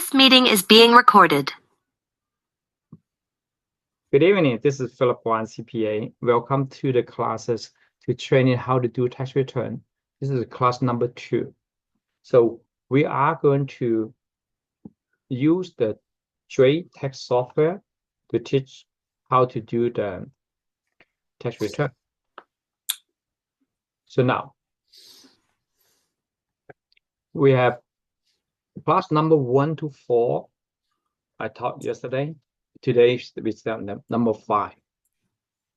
This meeting is being recorded. Good evening. This is Phillip Guan, CPA. Welcome to the classes to training how to do tax return. This is class number 2. So we are going to use the trade tax software to teach how to do the tax return. So now we have class number 1 to 4. I taught yesterday. Today we start number 5.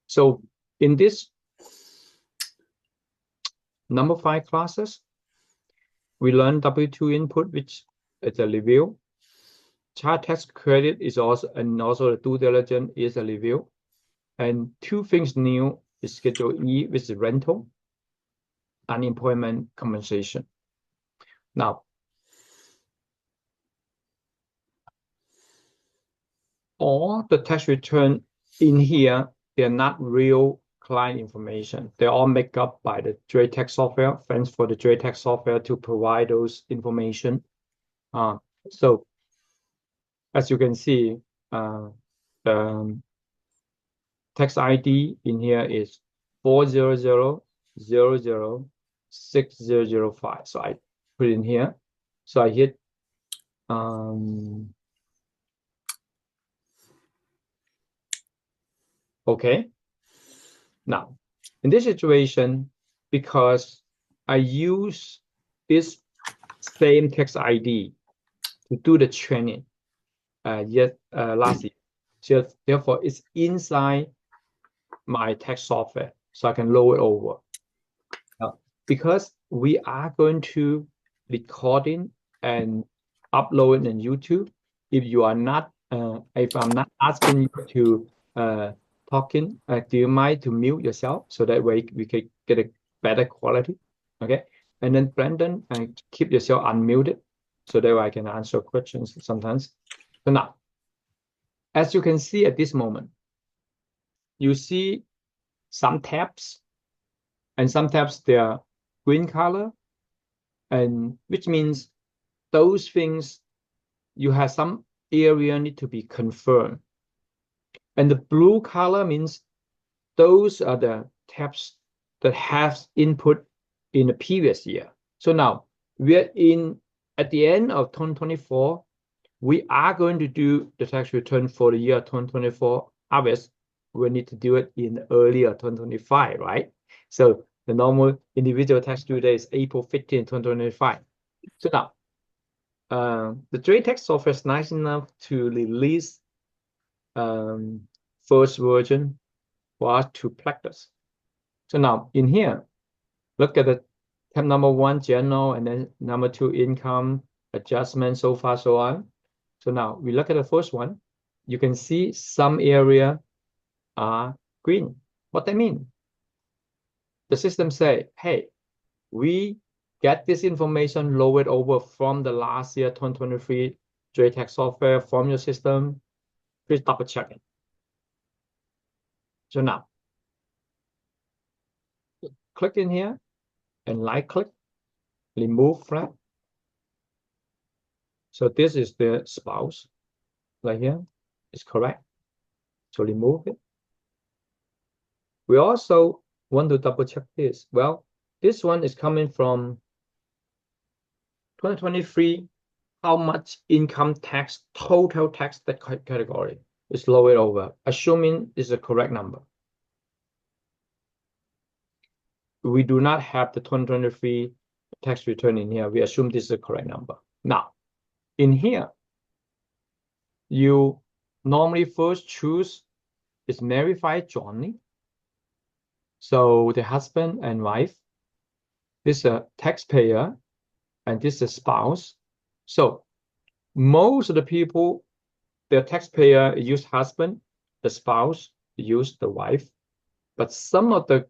So in this number 5 classes, we learn W-2 input, which is a review. Child tax credit is also the due diligence is a review. And 2 things new is Schedule E, which is rental, unemployment compensation. Now, all the tax return in here, they're not real client information. They're all made up by the trade tax software. Thanks for the trade tax software to provide those information. So as you can see, the tax ID in here is 400006005. So I put it in here. So I hit okay. Now, in this situation, because I use this same tax ID to do the training last year, so therefore it's inside my tax software, so I can load it over. Now, because we are going to recording and upload it on YouTube, if you are not, if I'm not asking you to talking, do you mind to mute yourself so that way we can get a better quality? Okay, and then Brandon, keep yourself unmuted so that way I can answer questions sometimes. So now, as you can see at this moment, you see some tabs, and some tabs they are green color, and which means those things you have some area need to be confirmed. And the blue color means those are the tabs that have input in the previous year. So now we're at the end of 2024, we are going to do the tax return for the year 2024. Obviously, we need to do it in earlier 2025, right? So the normal individual tax due date is April 15, 2025. So now, the trade tax software is nice enough to release first version for us to practice. So now in here, look at the tab number 1, general, and then number 2, income, adjustment, so far, so on. So now we look at the first one. You can see some area are green. What that mean? The system say, hey, we get this information loaded over from the last year 2023 trade tax software from your system. Please double check it. So now, click in here and right click, remove flag. So this is the spouse right here. It's correct. So remove it. We also want to double check this. Well, this one is coming from 2023. How much income tax, total tax, that category is lowered over, assuming it's the correct number. We do not have the 2023 tax return in here. We assume this is the correct number. Now, in here, you normally first choose is married jointly. So the husband and wife, this is a taxpayer, and this is a spouse. So most of the people, the taxpayer use husband, the spouse use the wife, but some of the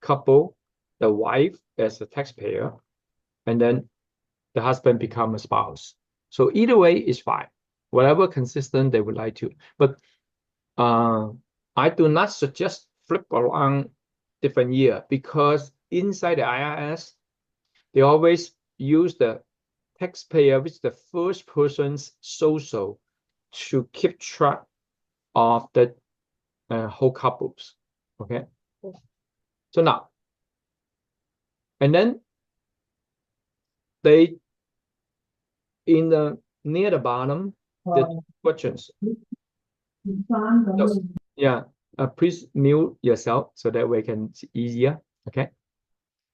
couple, the wife as a taxpayer, and then the husband become a spouse. So either way is fine, whatever consistent they would like to. But I do not suggest flip around different year, because inside the IRS, they always use the taxpayer, which is the first person's social, to keep track of the whole couples. Okay. So now, and then they in the near the bottom, the questions. Just, yeah, please mute yourself so that we can see easier. Okay.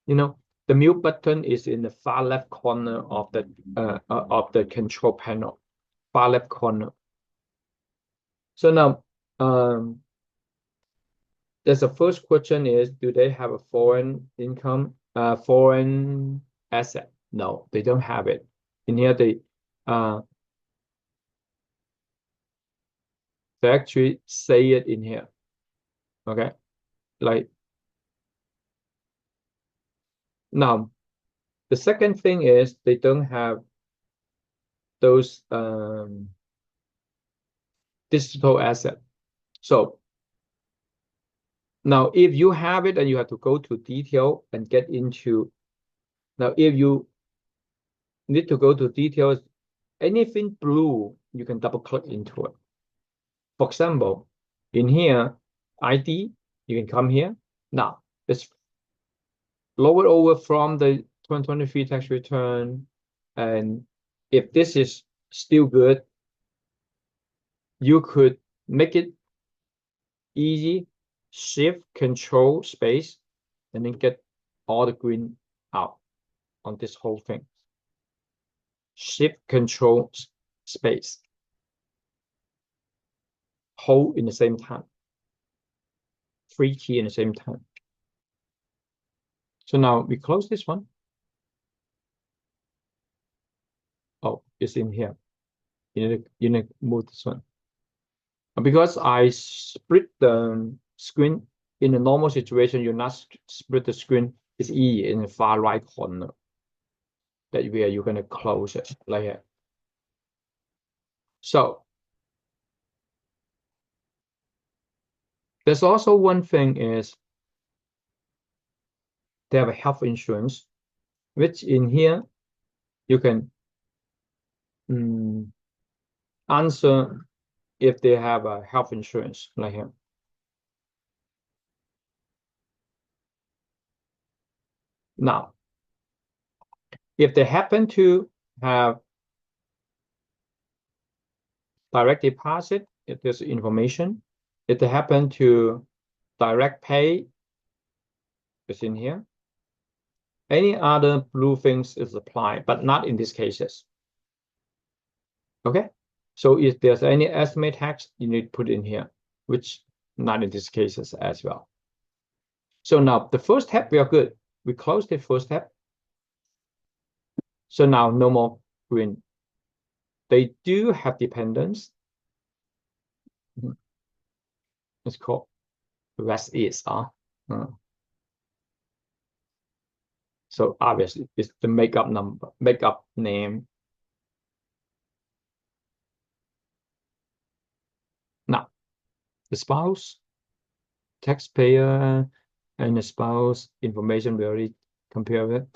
You know, the mute button is in the far left corner of the control panel, far left corner. So now, there's the first question is, do they have a foreign income, foreign asset? No, they don't have it. In here, they actually say it in here. Okay, like now, the second thing is they don't have those digital asset. So now, if you have it and you have to go to detail and get into, now if you need to go to details, anything blue, you can double click into it. For example, in here, ID, you can come here. Now, let's lower over from the 2023 tax return. And if this is still good, you could make it easy, shift, control, space, and then get all the green out on this whole thing. Shift, control, space. Hold in the same time. 3 key in the same time. So now we close this one. Oh, it's in here. You need to move this one. Because I split the screen in a normal situation, you not split the screen. It's E in the far right corner. That where you're gonna close it like that. So there's also one thing is they have a health insurance, which in here you can answer if they have a health insurance like here. Now, if they happen to have direct deposit, if there's information, if they happen to direct pay, it's in here. Any other blue things is applied, but not in these cases. Okay, so if there's any estimate tax, you need to put in here, which not in these cases as well. So now the first step, we are good. We close the first step. So now no more green. They do have dependents. It's called rest is. So obviously it's the makeup number, makeup name. Now the spouse, taxpayer, and the spouse information we already compare it.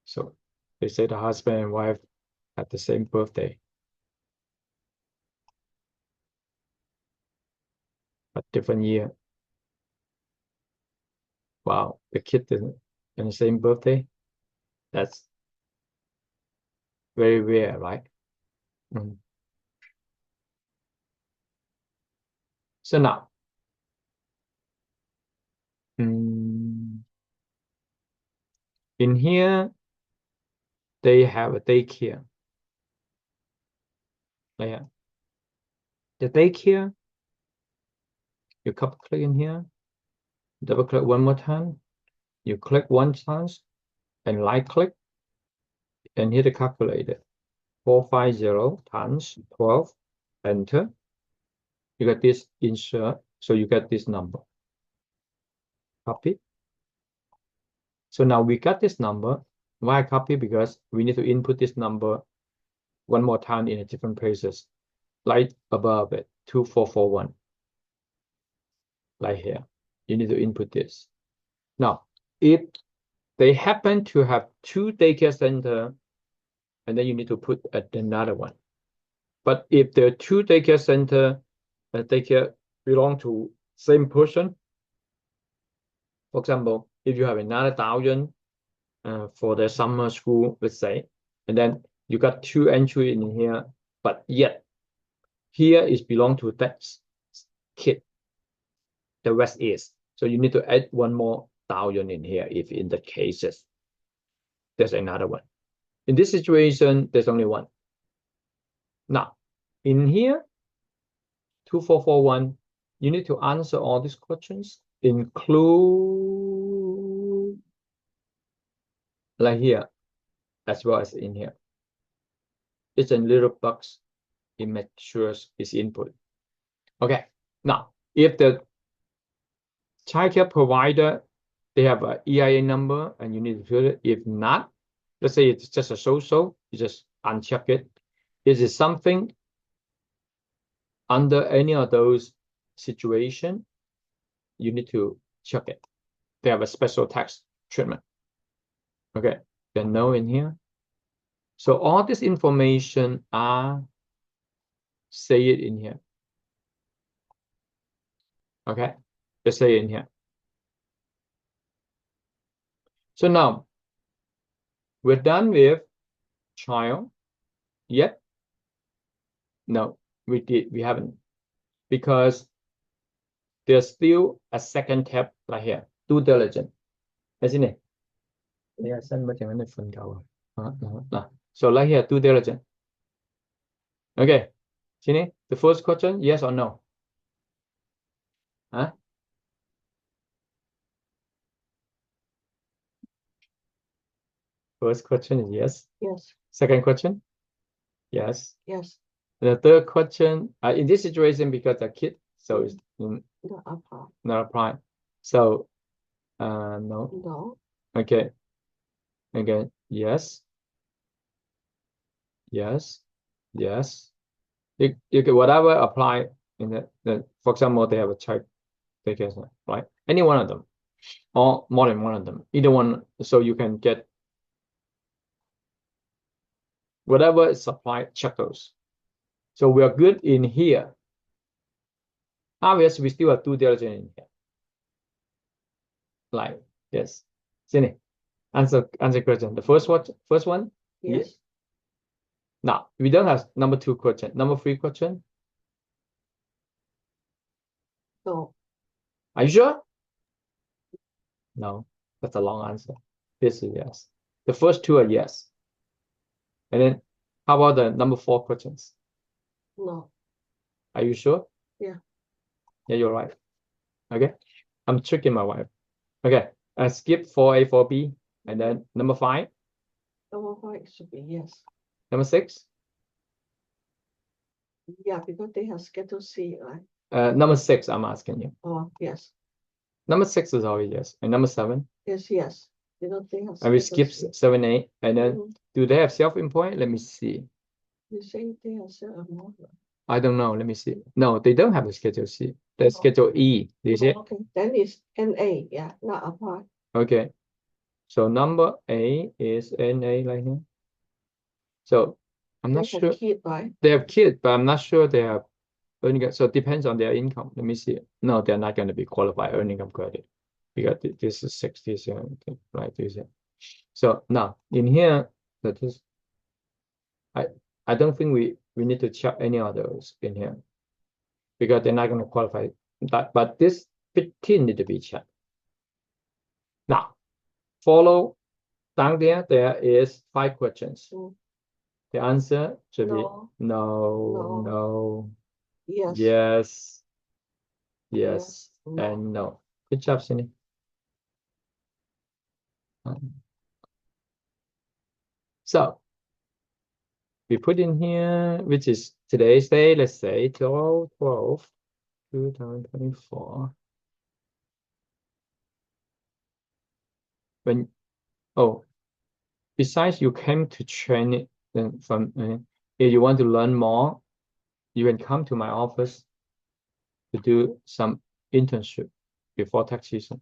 So they say the husband and wife had the same birthday, but different year. Wow, the kid in the same birthday. That's very rare, right? So now, in here, they have a daycare. Yeah. The daycare, you click in here, double click one more time, you click one chance, and right click, and hit the calculator. 450 times 12, enter. You get this insert, so you get this number. Copy. So now we got this number. Why copy? Because we need to input this number one more time in a different places, right above it, 2441. Right here. You need to input this. Now, if they happen to have two daycare center and then you need to put another one. But if the two daycare center daycare belong to same person, for example, if you have another 1,000 for the summer school, let's say, and then you got 2 entry in here, but yet here is belong to that kid, the rest is. So you need to add one more 1,000 in here if in the cases there's another one. In this situation, there's only one. Now, in here, 2441, you need to answer all these questions, include like here, as well as in here. It's a little box. It makes sure it's input. Okay. Now, if the childcare provider, they have an EIA number and you need to fill it. If not, let's say it's just a social, you just uncheck it. Is it something under any of those situations? You need to check it. They have a special tax treatment. Okay, then no in here. So all this information are say it in here. Okay, just say it in here. So now we're done with child. Yet? No, we haven't, because there's still a second tab right here, due diligence. Isn't it? Yeah, so right here, due diligence. Okay, Sini, the first question, yes or no? Huh? First question is yes. Yes. Second question, yes. Yes. The third question, in this situation, because a kid, so it's Not apply. not apply. So, no. No. Okay. Again, yes. Yes. Yes. You can whatever apply in the for example, they have a child daycare center, right? Any one of them, or more than one of them, either one, so you can get whatever is supplied, check those. So we are good in here. Obviously, we still have due diligence in here. Like yes. Sini, answer question. The first one? Yes. Now we don't have number 2 question. Number 3 question. No. Are you sure? No, that's a long answer. This is yes. The first 2 are yes. And then how about the number 4 questions? No. Are you sure? Yeah. Yeah, you're right. Okay. I'm tricking my wife. Okay. Skip 4A, 4B. And then number 5. Number 5 should be yes. Number 6. Yeah, because they have schedule C, right? Number 6, I'm asking you. Oh, yes. Number 6 is always yes. And number 7. Yes. Because they have And we schedule skip C. 7, 8. And then do they have self-employed? Let me see. You say they have self-employed. I don't know. Let me see. No, they don't have a schedule C. They schedule E. Do you see it? Okay. Then it's NA. Yeah, not apply. Okay. So number A is NA right here. So I'm not They sure. have kid, right? They have kids, but I'm not sure they have earning. So it depends on their income. Let me see. No, they're not going to be qualified earning income credit because this is 60, right? So now in here, that is, I don't think we need to check any of those in here because they're not going to qualify that. But this 15 need to be checked. Now, follow down there. There is 5 questions. The answer should be no, Yes. yes, and no. Good job, Cindy. So we put in here, which is today's day, let's say 12/12/2024. When besides you came to training, then from if you want to learn more, you can come to my office to do some internship before tax season.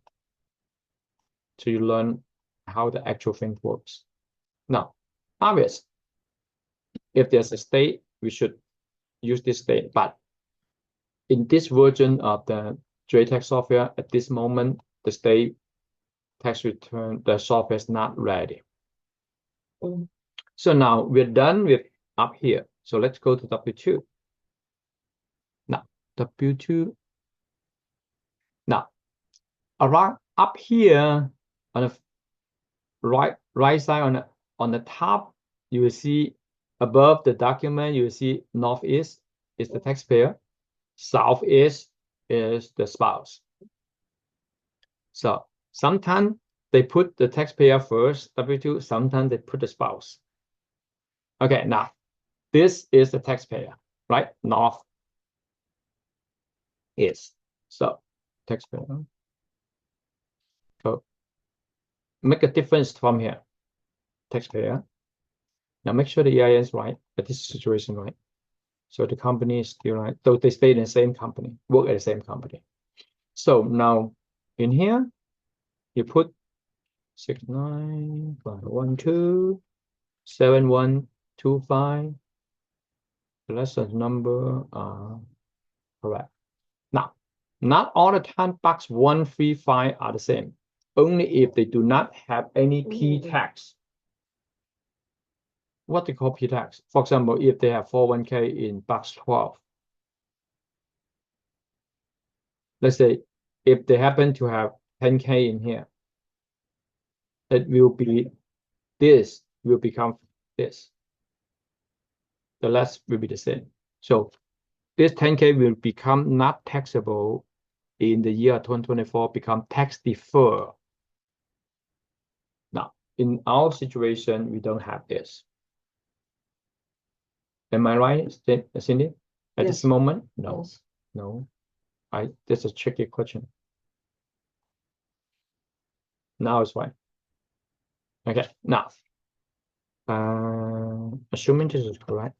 So you learn how the actual thing works. Now, obvious, if there's a state, we should use this state. But in this version of the JTax software, at this moment, the state tax return, the software is not ready. So now we're done with up here. So let's go to W2. Now, W2. Now, around up here on the right side on the top, you will see above the document, you will see northeast is the taxpayer, southeast is the spouse. So sometimes they put the taxpayer first, W2, sometimes they put the spouse. Okay, now this is the taxpayer, right? North is. So taxpayer. So make a difference from here. Taxpayer. Now make sure the EIN is right, but this situation right. So the company is still right. So they stay in the same company, work at the same company. So now in here, you put 69512 7125. The lesson number correct. Now, not all the time box 135 are the same. Only if they do not have any P tax. What they call P tax? For example, if they have 401k in box 12. Let's say if they happen to have 10k in here, it will be this will become this. The rest will be the same. So this 10k will become not taxable in the year 2024, become tax deferred. Now, in our situation, we don't have this. Am I right, Cindy? At this moment? No. Yes. No. That's a tricky question. Now it's fine. Okay, now, assuming this is correct,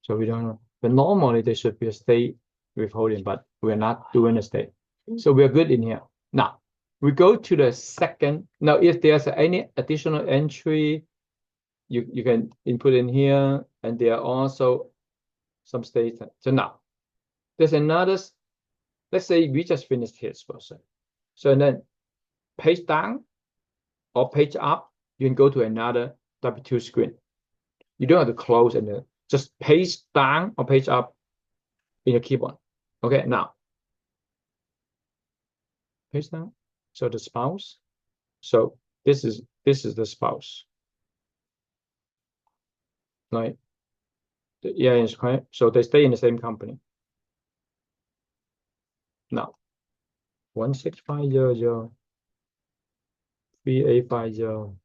so we don't know. But normally there should be a state withholding, but we're not doing a state. So we're good in here. Now, we go to the second. Now, if there's any additional entry, you can input in here, and there are also some states. So now, there's another, let's say we just finished his person. So then page down or page up, you can go to another W2 screen. You don't have to close and then just page down or page up in your keyboard. Okay, now page down. So the spouse. So this is the spouse. Right? Yeah, it's correct. So they stay in the same company. Now 16500 3850.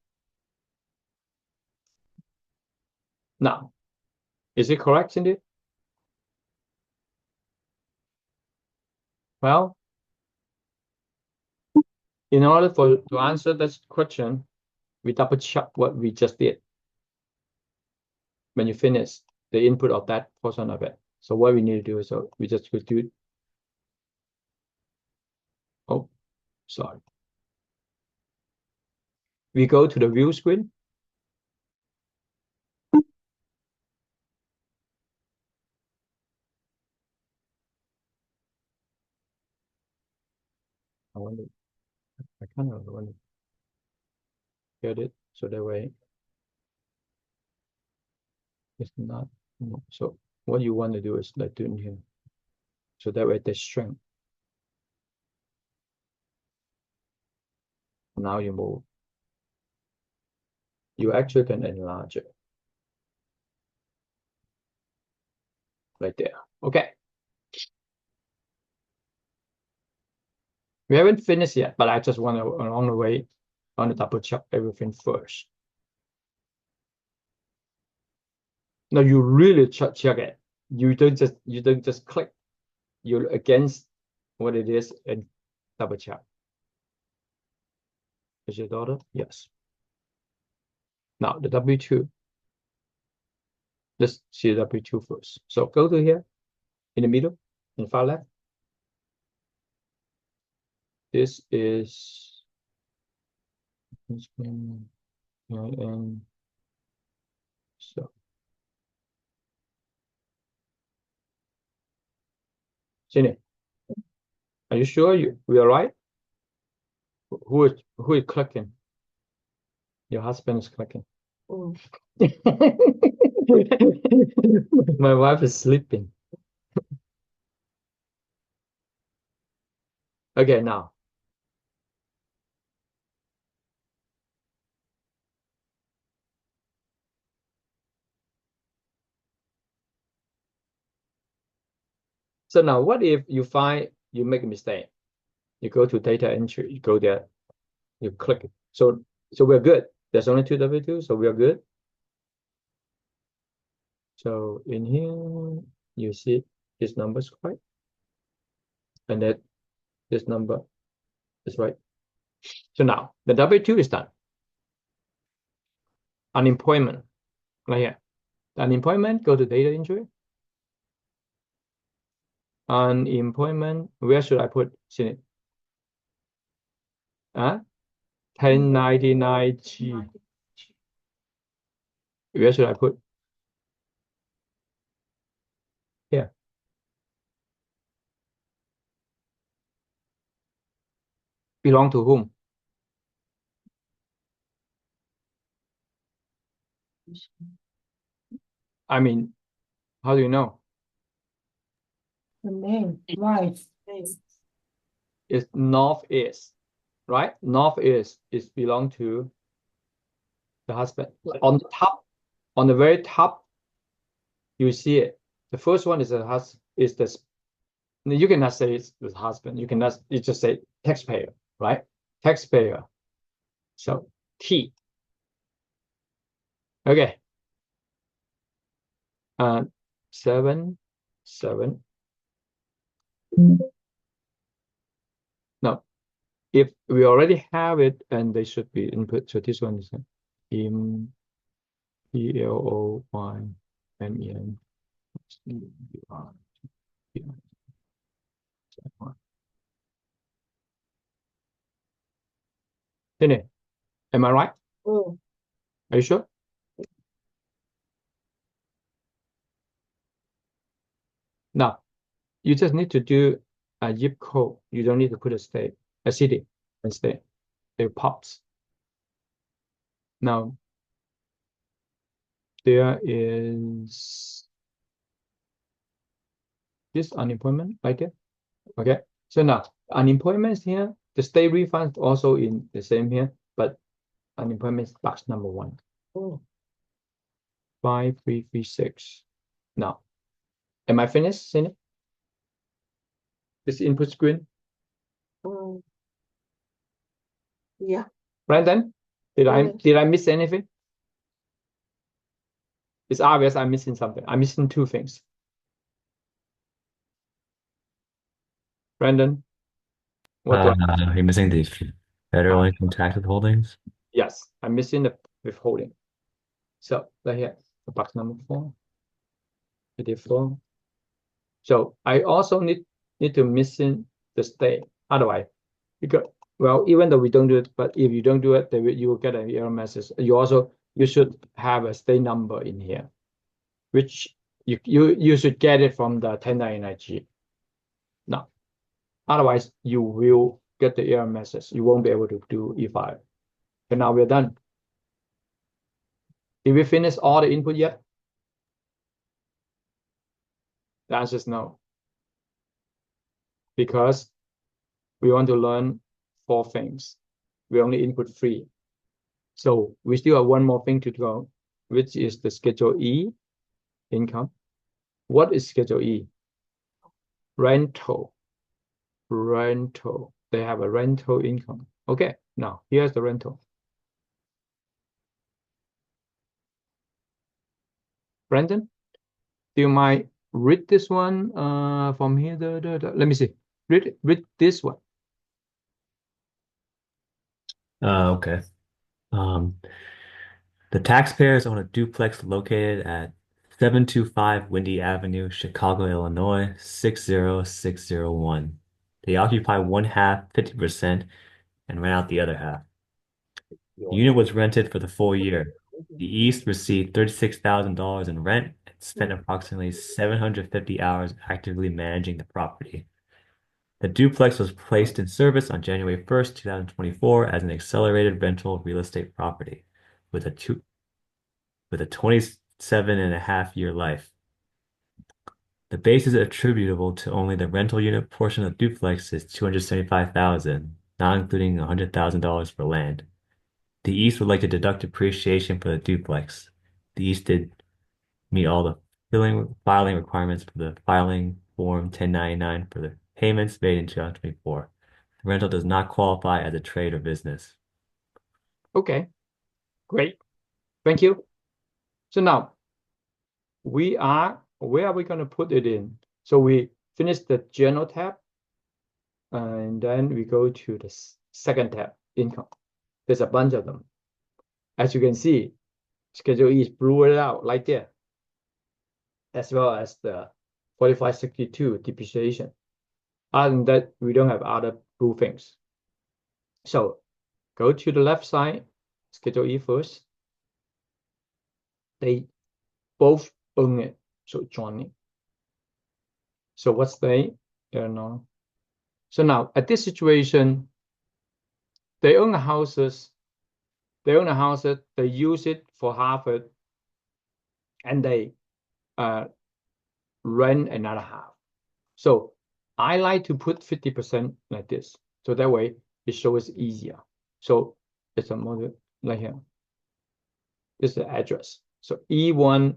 Now, is it correct, Cindy? Well, in order to answer this question, we double check what we just did. When you finish the input of that portion of it. So what we need to do is, so we just go do. Oh, sorry. We go to the view screen. I kind of want to get it so that way it's not. So what you want to do is like doing here. So that way the string. Now you move. You actually can enlarge it. Right there. Okay. We haven't finished yet, but I just want to, along the way, I want to double check everything first. Now you really check it. You don't just click. You're against what it is and double check. Is your daughter? Yes. Now the W2. Let's see the W2 first. So go to here in the middle, in far left. This is and so Jenny, are you sure we are right? Who is clicking? Your husband is clicking. Mm. My wife is sleeping. Okay, now. So now what if you find you make a mistake? You go to data entry, you go there, you click it. So we're good. There's only two W2, so we're good. So in here, you see this number is right. And that this number is right. So now the W2 is done. Unemployment, right here. Unemployment, go to data entry. Unemployment, where should I put it? 1099G. Where should I put? Here. Belong to whom? I mean, how do you know? The name, right? It's Northeast, right? Northeast is belong to the husband. On the top, on the very top, you see it. The first one is the husband. Is this? You cannot say it's the husband. You cannot. You just say taxpayer, right? Taxpayer. So T. Okay. 7. Now, if we already have it, and they should be input. So this one is in PLOYMEN. Am I right? Mm. Are you sure? Now, you just need to do a zip code. You don't need to put a state, a city, and state. It pops. Now, there is this unemployment right there. Okay. So now unemployment is here. The state refund also in the same here, but unemployment is box number 1. Mm. 5336. Now, am I finished, Cindy? This input screen. Mm. Yeah. Brandon, did Yes. I miss anything? It's obvious I'm missing something. I'm missing 2 things. Brandon, what do I? You're missing the federal income tax withholdings. Yes, I'm missing the withholding. So right here, the box number 4. 84. So I also need to missing the state. Otherwise, because well, even though we don't do it, but if you don't do it, then you will get an error message. You should have a state number in here, which you should get it from the 1099G. Now, otherwise you will get the error message. You won't be able to do E5. But now we're done. Did we finish all the input yet? The answer is no. Because we want to learn 4 things. We only input 3. So we still have one more thing to go, which is the Schedule E income. What is Schedule E? Rental. Rental. They have a rental income. Okay, now here's the rental. Brandon, do you mind read this one from here? Let me see. Read this one. Okay. The taxpayers own a duplex located at 725 Windy Avenue, Chicago, Illinois, 60601. They occupy one half, 50%, and rent out the other half. The unit was rented for the full year. The East received $36,000 in rent and spent approximately 750 hours actively managing the property. The duplex was placed in service on January 1st, 2024 as an accelerated rental real estate property with a 27.5-year life. The basis attributable to only the rental unit portion of the duplex is $275,000, not including $100,000 for land. The East would like to deduct depreciation for the duplex. The East did meet all the filing requirements for the filing form 1099 for the payments made in 2024. The rental does not qualify as a trade or business. Okay, great. Thank you. So now where are we going to put it in? So we finish the general tab, and then we go to the second tab, income. There's a bunch of them. As you can see, Schedule E is blued out right there, as well as the 4562 depreciation. Other than that, we don't have other blue things. So go to the left side, Schedule E first. They both own it, so join it. So what's they? No. So now at this situation, they own the houses. They own the houses. They use it for half it, and they rent another half. So I like to put 50% like this, so that way it shows easier. So it's a model right here. This is the address. So E1,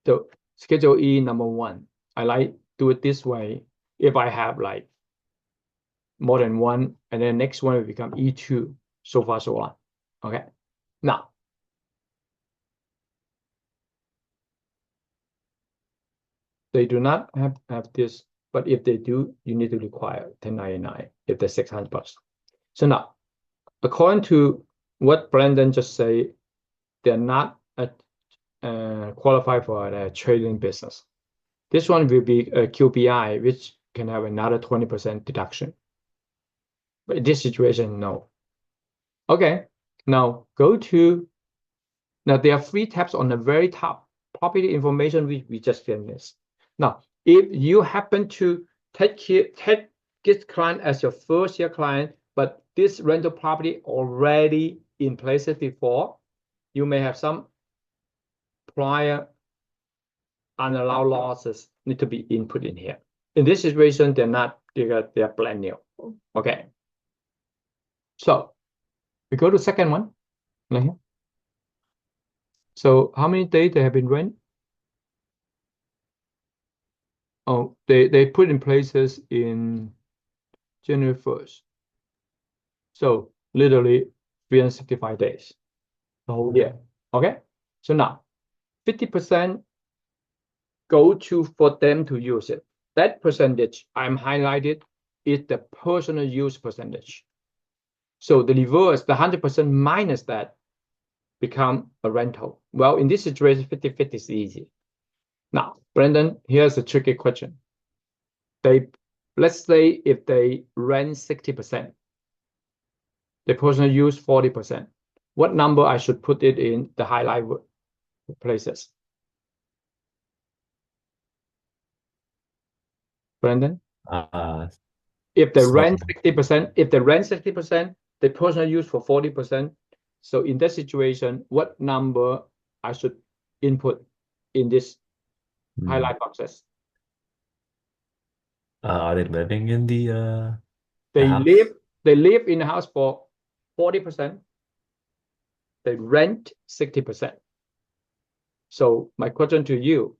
the Schedule E number 1. I like do it this way. If I have like more than one, and then next one will become E2, so far so on. Okay. Now they do not have this, but if they do, you need to require 1099 if they're $600. So now, according to what Brandon just said, they're not qualified for a trading business. This one will be a QBI, which can have another 20% deduction. But in this situation, no. Okay, now go to, now there are 3 tabs on the very top, property information, which we just finished. Now, if you happen to take this client as your first year client, but this rental property already in place before, you may have some prior unallowed losses need to be input in here. In this situation, they're brand new. Okay. So we go to second one. Right here. So how many days they have been rent? Oh, they put in places in January 1st. So literally 365 days, the whole year. Okay. So now 50% go to for them to use it. That percentage I'm highlighted is the personal use percentage. So the reverse, the 100% minus that become a rental. Well, in this situation, 50-50 is easy. Now, Brandon, here's a tricky question. Let's say if they rent 60%, the personal use 40%. What number I should put it in the highlight places? Brandon? If they rent 60%, the personal use for 40%. So in that situation, what number I should input in this highlight boxes? Are they living in the They house? live in the house for 40%. They rent 60%. So my question to you,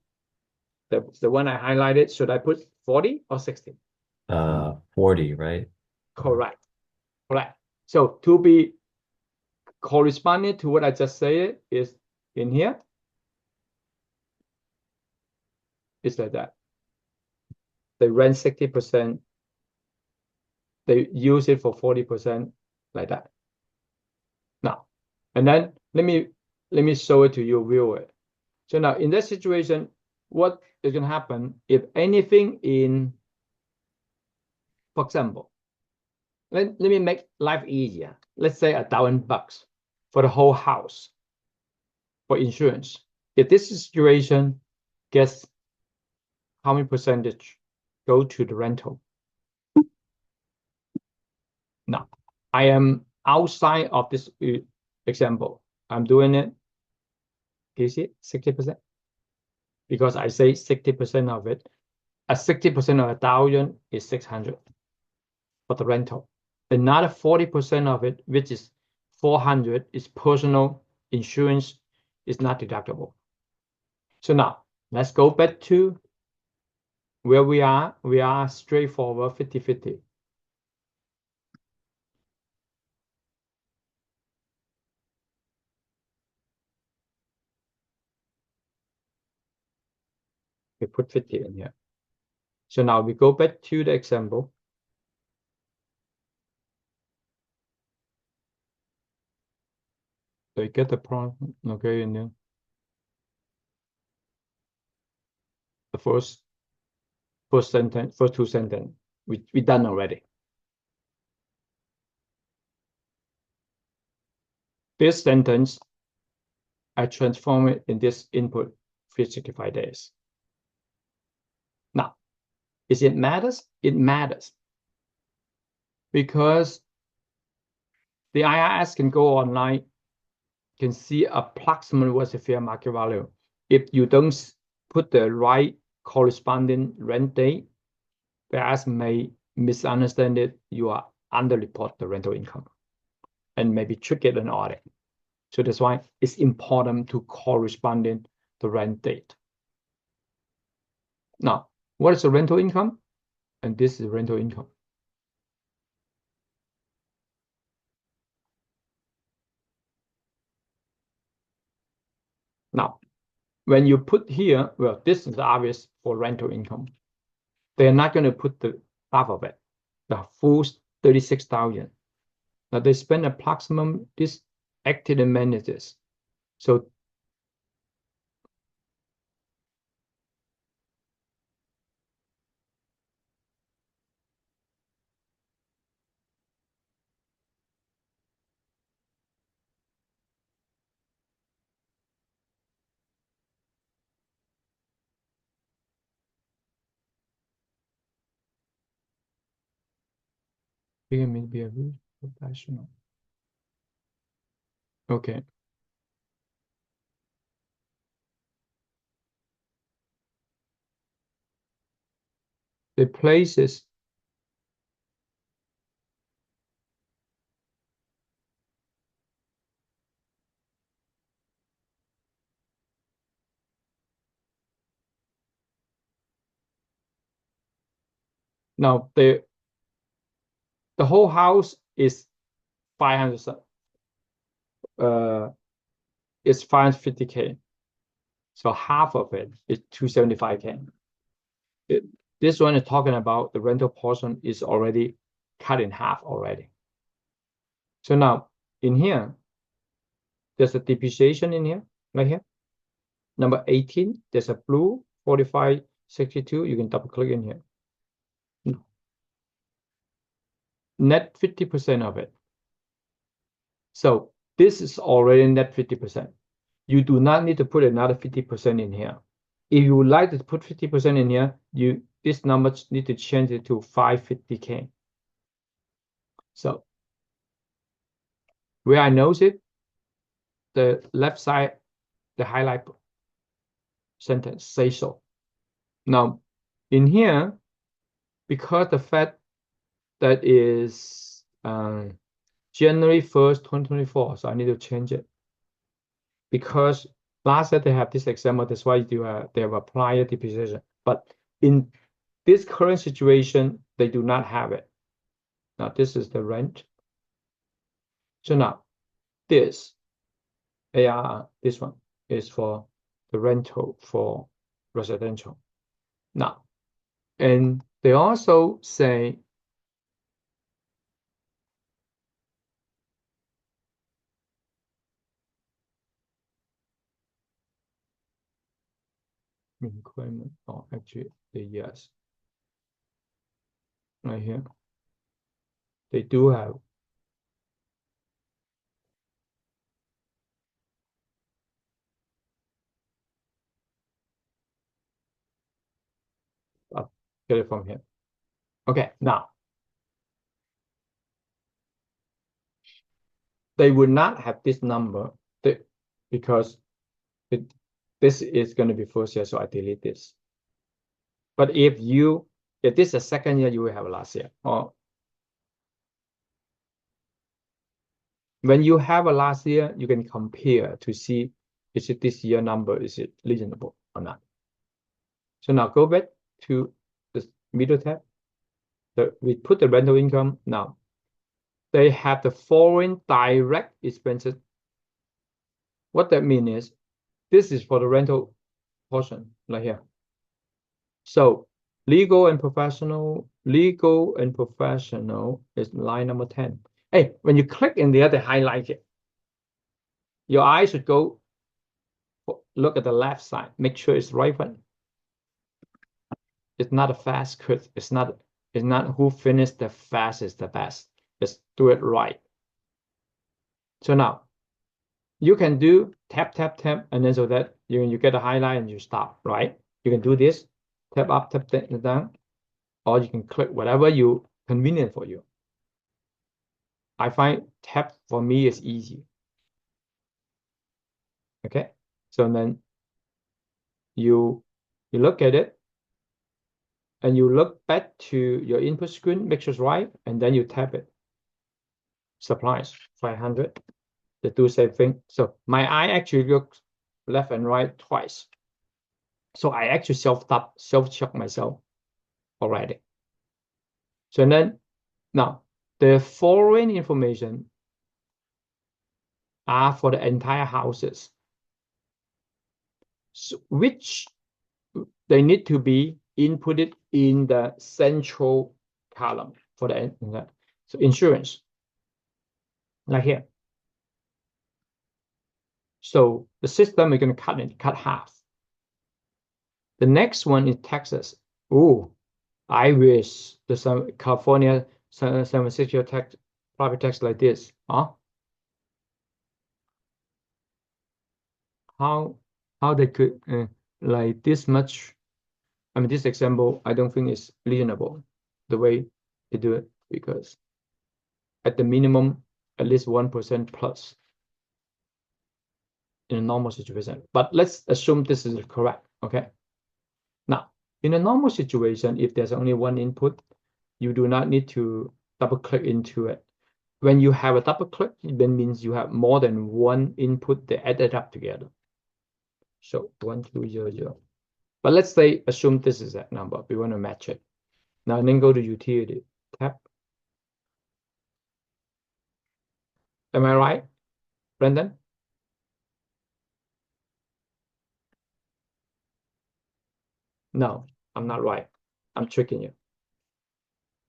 the one I highlighted, should I put 40 or 60? 40, right? Correct. So to be corresponding to what I just said is in here. It's like that. They rent 60%. They use it for 40%, like that. Now, and then let me show it to you, view it. So now in that situation, what is going to happen if anything in, for example, let me make life easier. Let's say $1,000 for the whole house. for insurance. If this situation, guess how many percentage go to the rental? Now, I am outside of this example. I'm doing it. Do you see it? 60%? Because I say 60% of it. 60% of 1,000 is 600 for the rental. Another 40% of it, which is 400, is personal insurance, is not deductible. So now let's go back to where we are. We are straightforward 50-50. We put 50 in here. So now we go back to the example. So you get the problem, okay, in there. The first sentence, first two sentences, we done already. This sentence, I transform it in this input 365 days. Now, is it matters? It matters. Because the IRS can go online, can see approximately what's the fair market value. If you don't put the right corresponding rent date, the IRS may misunderstand it. You are underreport the rental income and maybe trigger an audit. So that's why it's important to corresponding the rent date. Now, what is the rental income? And this is rental income. Now, when you put here, well, this is obvious for rental income. They're not going to put the half of it, the full 36,000. Now they spend approximately this active amenities. So we can be a real professional. Okay. The places now the whole house is 500 is 550K. So half of it is 275K. This one is talking about the rental portion is already cut in half already. So now in here, there's a depreciation in here, right here. Number 18, there's a blue 4562. You can double click in here. Net 50% of it. So this is already net 50%. You do not need to put another 50% in here. If you would like to put 50% in here, this number need to change it to 550K. So where I notice it, the left side, the highlight sentence say so. Now in here, because the fact that is January 1st, 2024, so I need to change it. Because last year they have this example, that's why they have applied depreciation. But in this current situation, they do not have it. Now this is the rent. So now this ARR, this one is for the rental for residential. Now, and they also say requirement, or actually the yes. Right here. They do have Get it from here. Okay, now they would not have this number because this is going to be first year, so I delete this. But if this is the second year, you will have last year. Or when you have a last year, you can compare to see is it this year number, is it reasonable or not. So now go back to the middle tab. We put the rental income. Now they have the foreign direct expenses. What that means is this is for the rental portion right here. So legal and professional is line number 10. Hey, when you click in there, they highlight it. Your eyes should go look at the left side. Make sure it's right one. It's not a fast cut. It's not who finished the fastest the best. Just do it right. So now you can do tap, and then so that you get a highlight and you stop, right? You can do this, tap up, tap down, or you can click whatever you convenient for you. I find tap for me is easy. Okay, so then you look at it and you look back to your input screen, make sure it's right, and then you tap it. Supplies 500. They do same thing. So my eye actually looks left and right twice. So I actually self-check myself already. So then now the foreign information are for the entire houses, so which they need to be inputted in the central column for the so insurance, like here. So the system is going to cut half. The next one is taxes. Oh, I wish there's some California, San Francisco tax, property tax like this. Huh? How they could like this much? I mean, this example, I don't think is reasonable the way they do it, because at the minimum, at least 1% plus in a normal situation. But let's assume this is correct. Okay. Now, in a normal situation, if there's only one input, you do not need to double click into it. When you have a double click, that means you have more than one input, they added up together. So 1200. But let's say, assume this is that number. We want to match it. Now then go to utility, tap. Am I right, Brendan? No, I'm not right. I'm tricking you.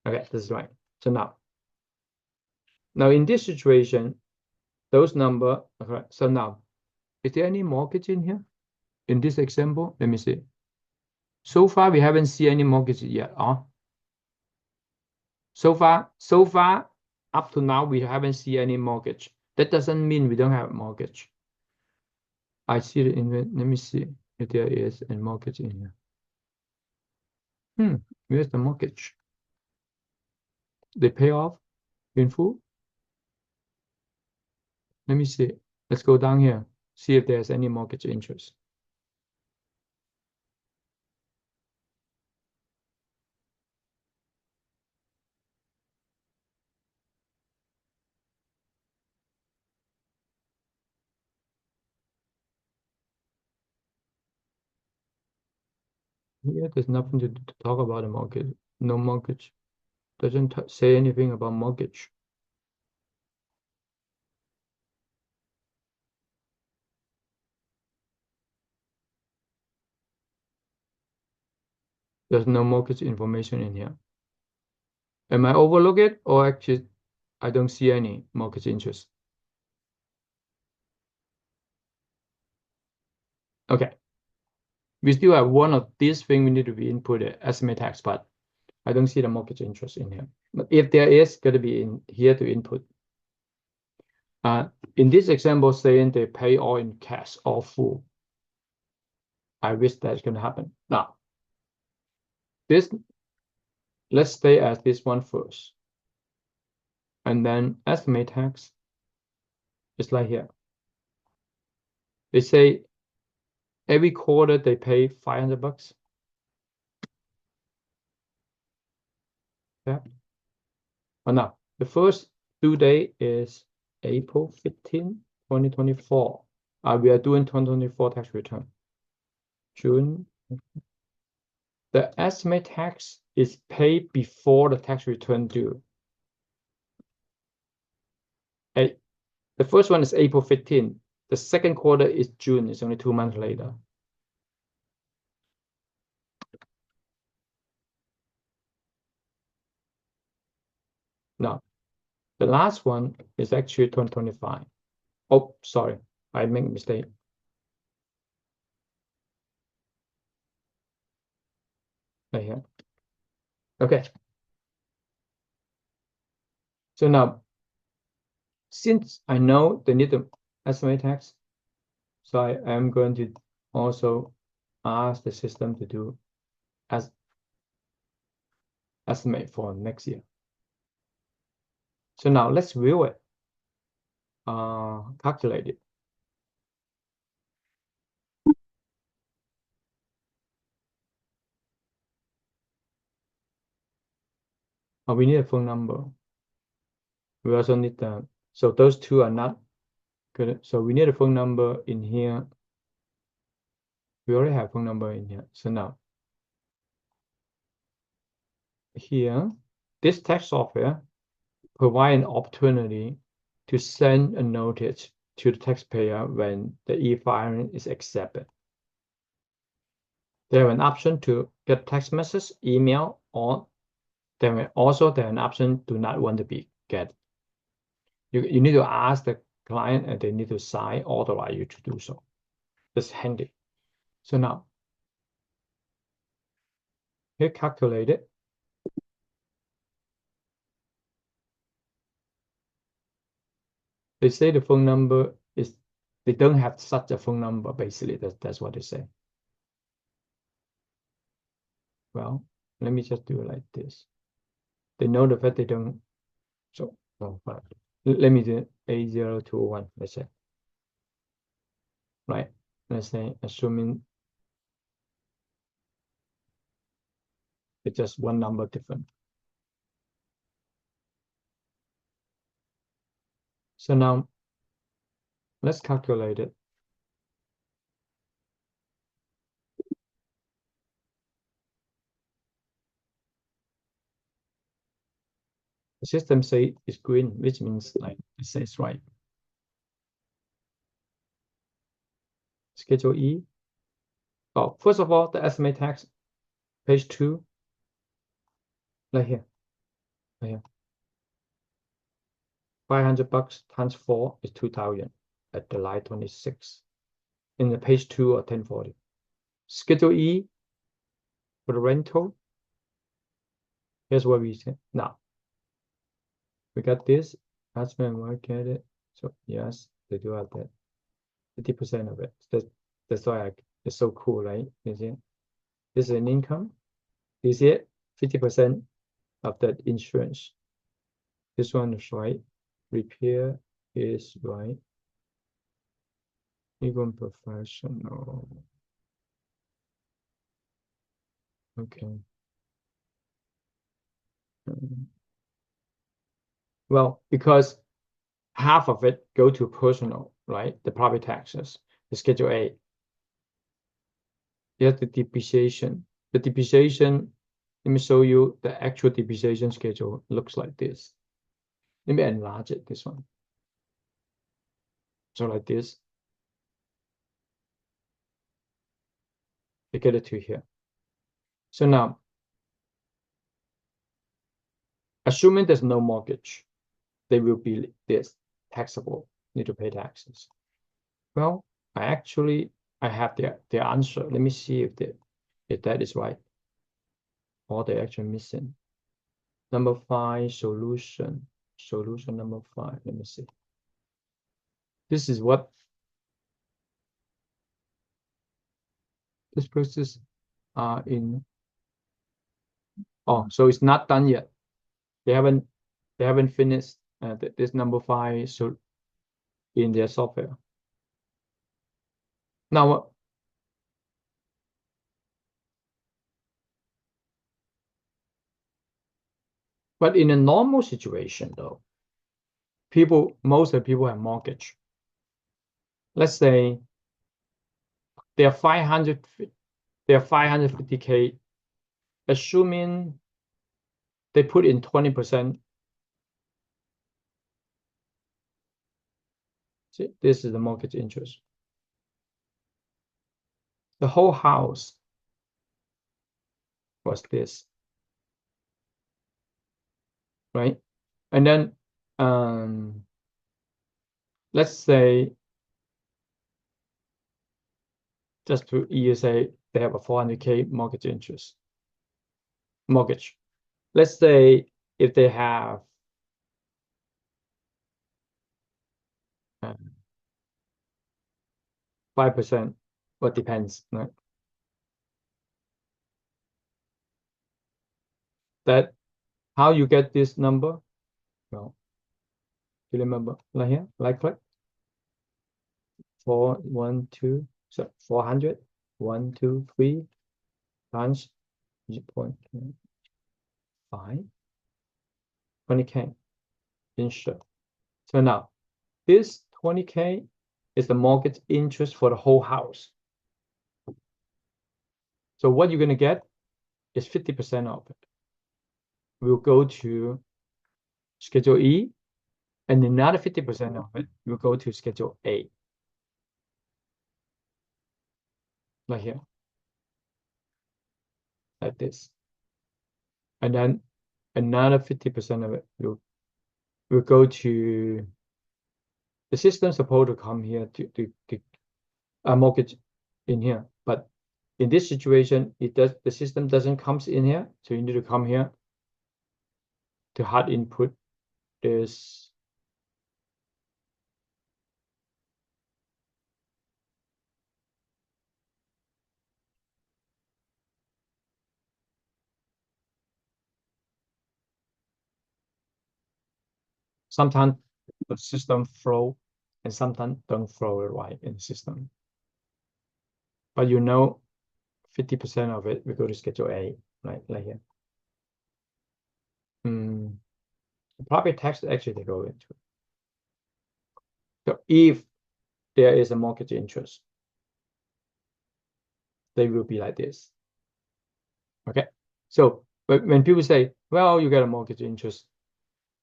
Okay, this is right. So now in this situation, those number, okay, so now, is there any mortgage in here? In this example, let me see. So far, we haven't seen any mortgage yet. So far, up to now, we haven't seen any mortgage. That doesn't mean we don't have a mortgage. I see it in, let me see if there is a mortgage in here. Where's the mortgage? They pay off in full? Let me see. Let's go down here, see if there's any mortgage interest. Here, there's nothing to talk about a mortgage. No mortgage. Doesn't say anything about mortgage. There's no mortgage information in here. Am I overlook it, or actually I don't see any mortgage interest? Okay. We still have one of these things we need to be inputted, estimate tax, but I don't see the mortgage interest in here. But if there is going to be in here to input. In this example, saying they pay all in cash or full. I wish that's going to happen. Now, this let's stay at this one first. And then estimate tax is like here. They say every quarter they pay $500. Yeah. Oh no, the first due date is April 15, 2024. We are doing 2024 tax return. June. The estimate tax is paid before the tax return due. The first one is April 15. The second quarter is June. It's only 2 months later. Now, the last one is actually 2025. Oh, sorry, I made a mistake. Right here. Okay. So now, since I know they need to estimate tax, so I am going to also ask the system to do estimate for next year. So now let's view it, calculate it. We need a phone number. We also need the, so those two are not good. So we need a phone number in here. We already have phone number in here. So now, here, this tax software provide an opportunity to send a notice to the taxpayer when the e-filing is accepted. They have an option to get text message, email, or they have an option to not want to be get. You need to ask the client and they need to sign, authorize you to do so. It's handy. So now, here calculate it. They say the phone number is, they don't have such a phone number, basically. That's what they say. Well, let me just do it like this. They know the fact they don't, so, oh, but let me do 8021, let's say. Right, let's say, assuming it's just one number different. So now, let's calculate it. The system say it's green, which means like it says right. Schedule E. Oh, first of all, the estimate tax, page 2, right here. 500 bucks times 4 is 2,000 at the line 26 in the page 2 or 1040. Schedule E for the rental. Here's what we say. Now, we got this. That's when we get it. So yes, they do have that. 50% of it. That's why it's so cool, right? You see, this is an income. You see it? 50% of that insurance. This one is right. Repair is right. Even professional. Okay. Well, because half of it go to personal, right? The property taxes, the Schedule A. Here's the depreciation. The depreciation, let me show you the actual depreciation schedule looks like this. Let me enlarge it, this one. So like this. You get it to here. So now, assuming there's no mortgage, they will be this taxable, need to pay taxes. Well, I have their answer. Let me see if that is right. Or they're actually missing. Number 5, solution number 5. Let me see. This is what this process are in. Oh, so it's not done yet. They haven't finished this number 5 so in their software. Now, but in a normal situation though, most of the people have mortgage. Let's say they are 550K, assuming they put in 20%. See, this is the mortgage interest. The whole house was this, right? And then let's say, just to say they have a 400K mortgage. Let's say if they have 5%, what depends, right? That how you get this number? Well, you remember right here, right click. 400, 1, 2, 3 times 0.5, 20K interest. So now this 20K is the mortgage interest for the whole house. So what you're gonna get is 50% of it. We'll go to Schedule E, and another 50% of it will go to Schedule A. Right here. Like this. And then another 50% of it will go to the system supposed to come here to mortgage in here. But in this situation, the system doesn't come in here. So you need to come here to hard input this. Sometimes the system flow and sometimes don't flow right in the system. But 50% of it will go to Schedule A, right here. Property tax actually they go into. So if there is a mortgage interest, they will be like this. Okay. So when people say, well, you get a mortgage interest,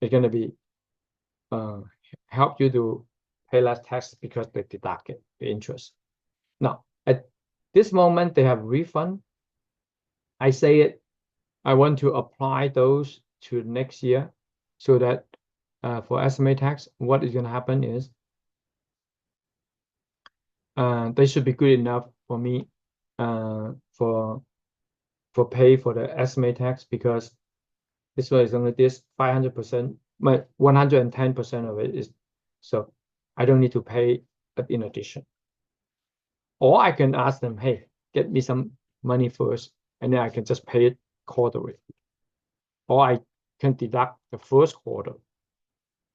it's gonna be help you to pay less tax because they deduct it, the interest. Now, at this moment, they have refund. I say it, I want to apply those to next year so that for estimate tax, what is going to happen is they should be good enough for me for pay for the estimate tax, because this one is only this 500%, my 110% of it is, so I don't need to pay in addition. Or I can ask them, hey, get me some money first, and then I can just pay it quarterly. Or I can deduct the first quarter,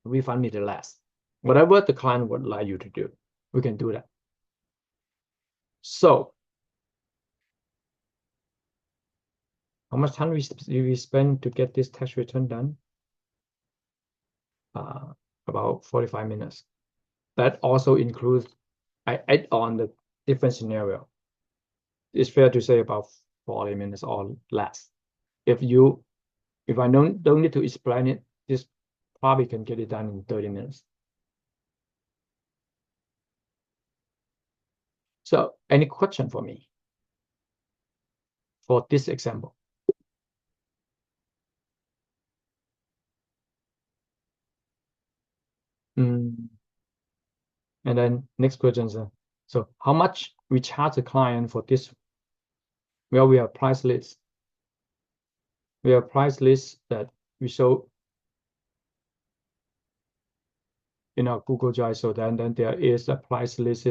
refund me the last. Whatever the client would like you to do, we can do that. So, how much time we spend to get this tax return done? About 45 minutes. That also includes, I add on the different scenario. It's fair to say about 40 minutes or less. If I don't need to explain it, this probably can get it done in 30 minutes. So any question for me for this example? And then next question is, so how much we charge the client for this? Well, we have price list. We have price list that we show in our Google Drive. So then there is a price list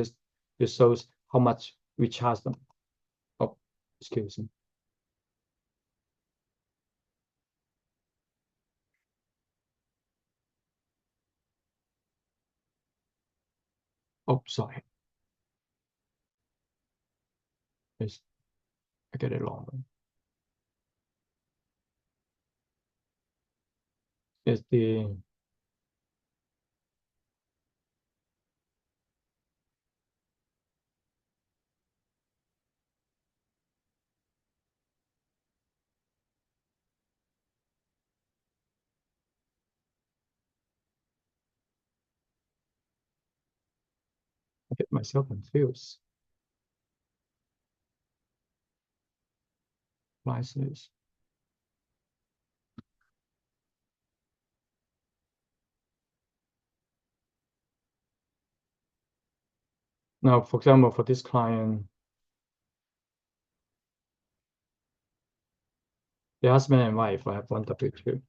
that shows how much we charge them. Oh, excuse me. Oh, sorry. I get it wrong. It's the I get myself confused. Prices. Now, for example, for this client, the husband and wife, I have one W2.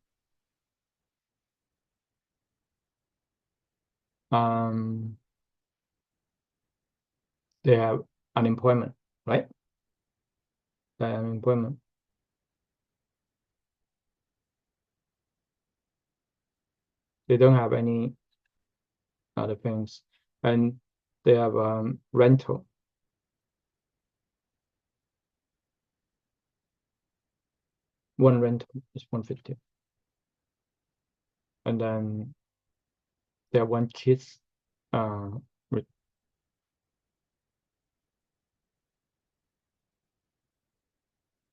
They have unemployment, right? They have unemployment. They don't have any other things, and they have rental. One rental is 150, and then they have one kids with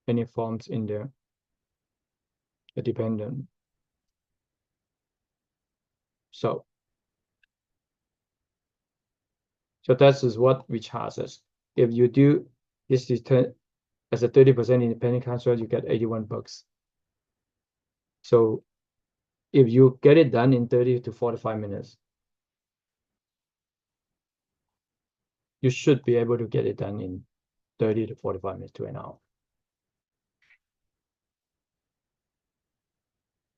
any forms in there, a dependent. So that is what we charge us. If you do this return as a 30% independent contract, you get 81 bucks. So if you get it done in 30 to 45 minutes, you should be able to get it done in 30 to 45 minutes to an hour.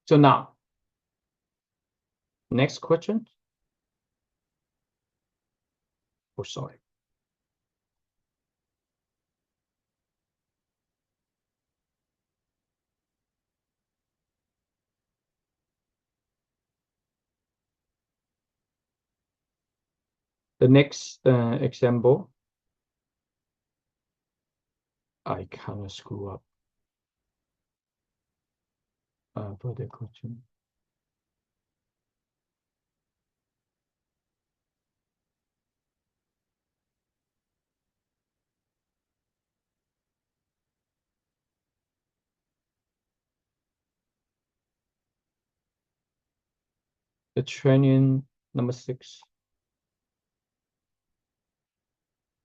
So now, next question. Oh, sorry. The next example, I kind of screw up for the question. The training number 6.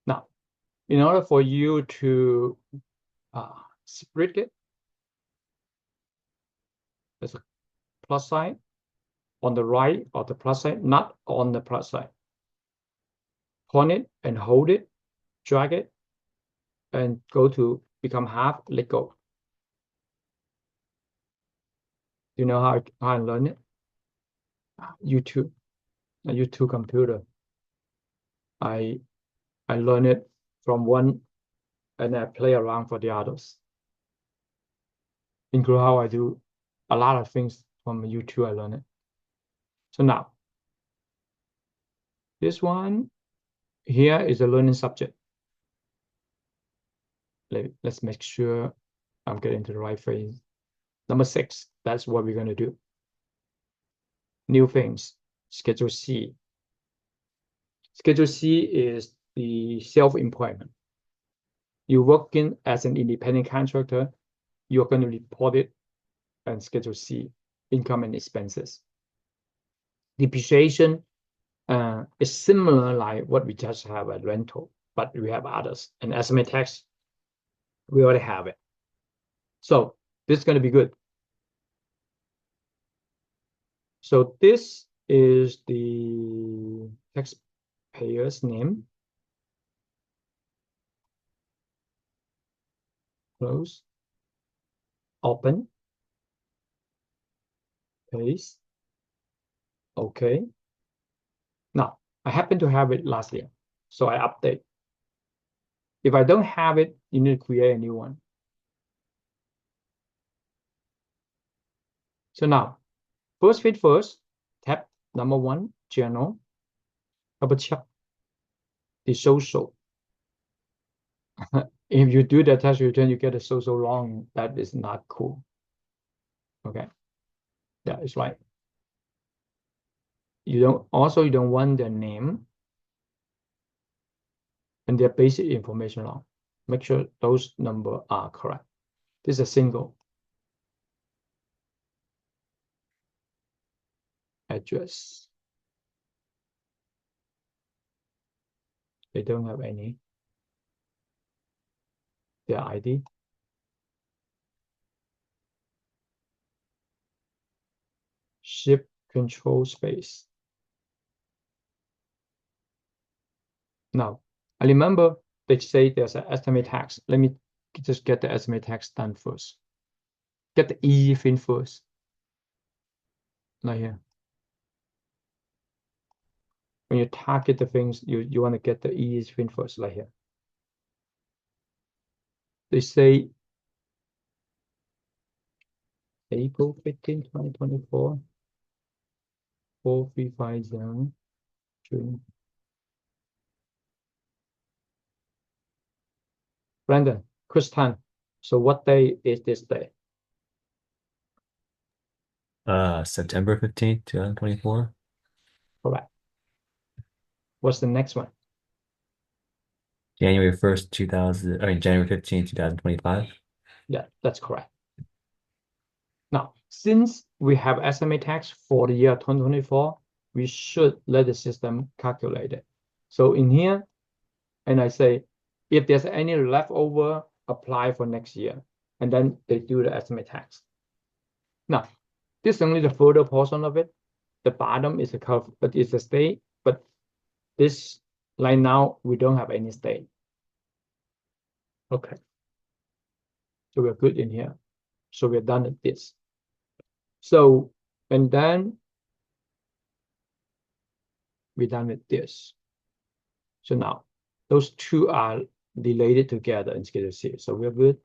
Now, in order for you to split it, there's a plus sign on the right of the plus sign, not on the plus sign. Point it and hold it, drag it, and go to become half, let go. You know how I learn it? YouTube, a YouTube computer. I learn it from one and I play around for the others. Include how I do a lot of things from YouTube, I learn it. So now, this one here is a learning subject. Let's make sure I'm getting to the right phrase. Number 6, that's what we're going to do. New things, Schedule C. Schedule C is the self-employment. You're working as an independent contractor, you're going to report it and Schedule C, income and expenses. Depreciation is similar like what we just have at rental, but we have others. And estimate tax, we already have it. So this is going to be good. So this is the taxpayer's name. Close. Open. Paste. Okay. Now, I happen to have it last year, so I update. If I don't have it, you need to create a new one. So now, first, tab number 1, journal, double check the social. If you do the tax return, you get a social wrong. That is not cool. Okay. Yeah, it's right. You don't want their name and their basic information wrong. Make sure those numbers are correct. This is a single address. They don't have any. Their ID. Ship control space. Now, I remember they say there's an estimate tax. Let me just get the estimate tax done first. Get the easy thing first. Right here. When you target the things, you want to get the easy thing first, right here. They say April 15, 2024, 4350 June. Brandon, Chris Tan. So what day is this day? September 15th, 2024. Correct. What's the next one? January 1st, January 15th, 2025. Yeah, that's correct. Now, since we have estimate tax for the year 2024, we should let the system calculate it. So in here, and I say, if there's any leftover, apply for next year. And then they do the estimate tax. Now, this is only the photo portion of it. The bottom is a curve, but it's a state. But this, right now, we don't have any state. Okay. So we're good in here. So we're done with this. So, and then we're done with this. So now, those two are related together in Schedule C. So we're good.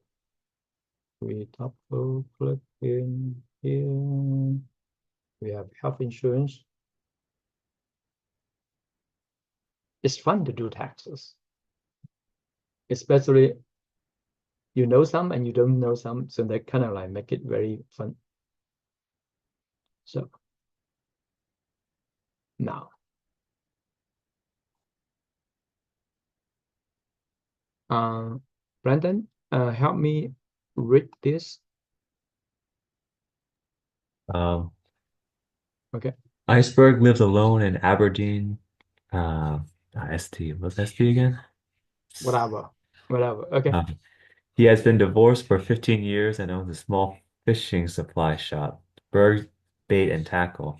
We double click in here. We have health insurance. It's fun to do taxes, especially you know some and you don't know some. So they kind of like make it very fun. So now, Brandon, help me read this. Okay. Iceberg lives alone in Aberdeen. ST. What's ST again? Whatever. Okay. He has been divorced for 15 years and owns a small fishing supply shop, Berg Bait and Tackle.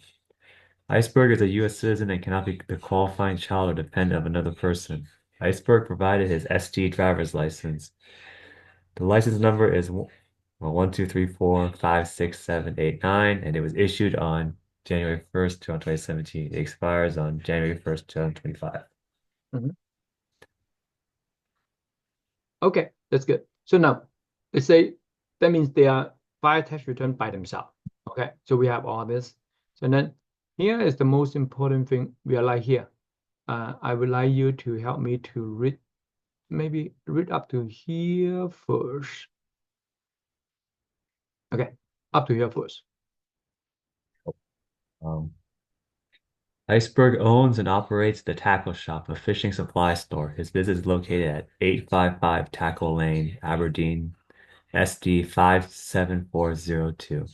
Iceberg is a U.S. citizen and cannot be the qualifying child or dependent of another person. Iceberg provided his ST driver's license. The license number is 1, 2, 3, 4, 5, 6, 7, 8, 9, and it was issued on January 1st, 2017. It expires on January 1st, 2025. Okay, that's good. So now, let's say that means they are file tax return by themselves. Okay, so we have all this. So then here is the most important thing we are like here. I would like you to help me to read, maybe read up to here first. Okay, up to here first. Iceberg owns and operates the Tackle Shop, a fishing supply store. His business is located at 855 Tackle Lane, Aberdeen, SD 57402.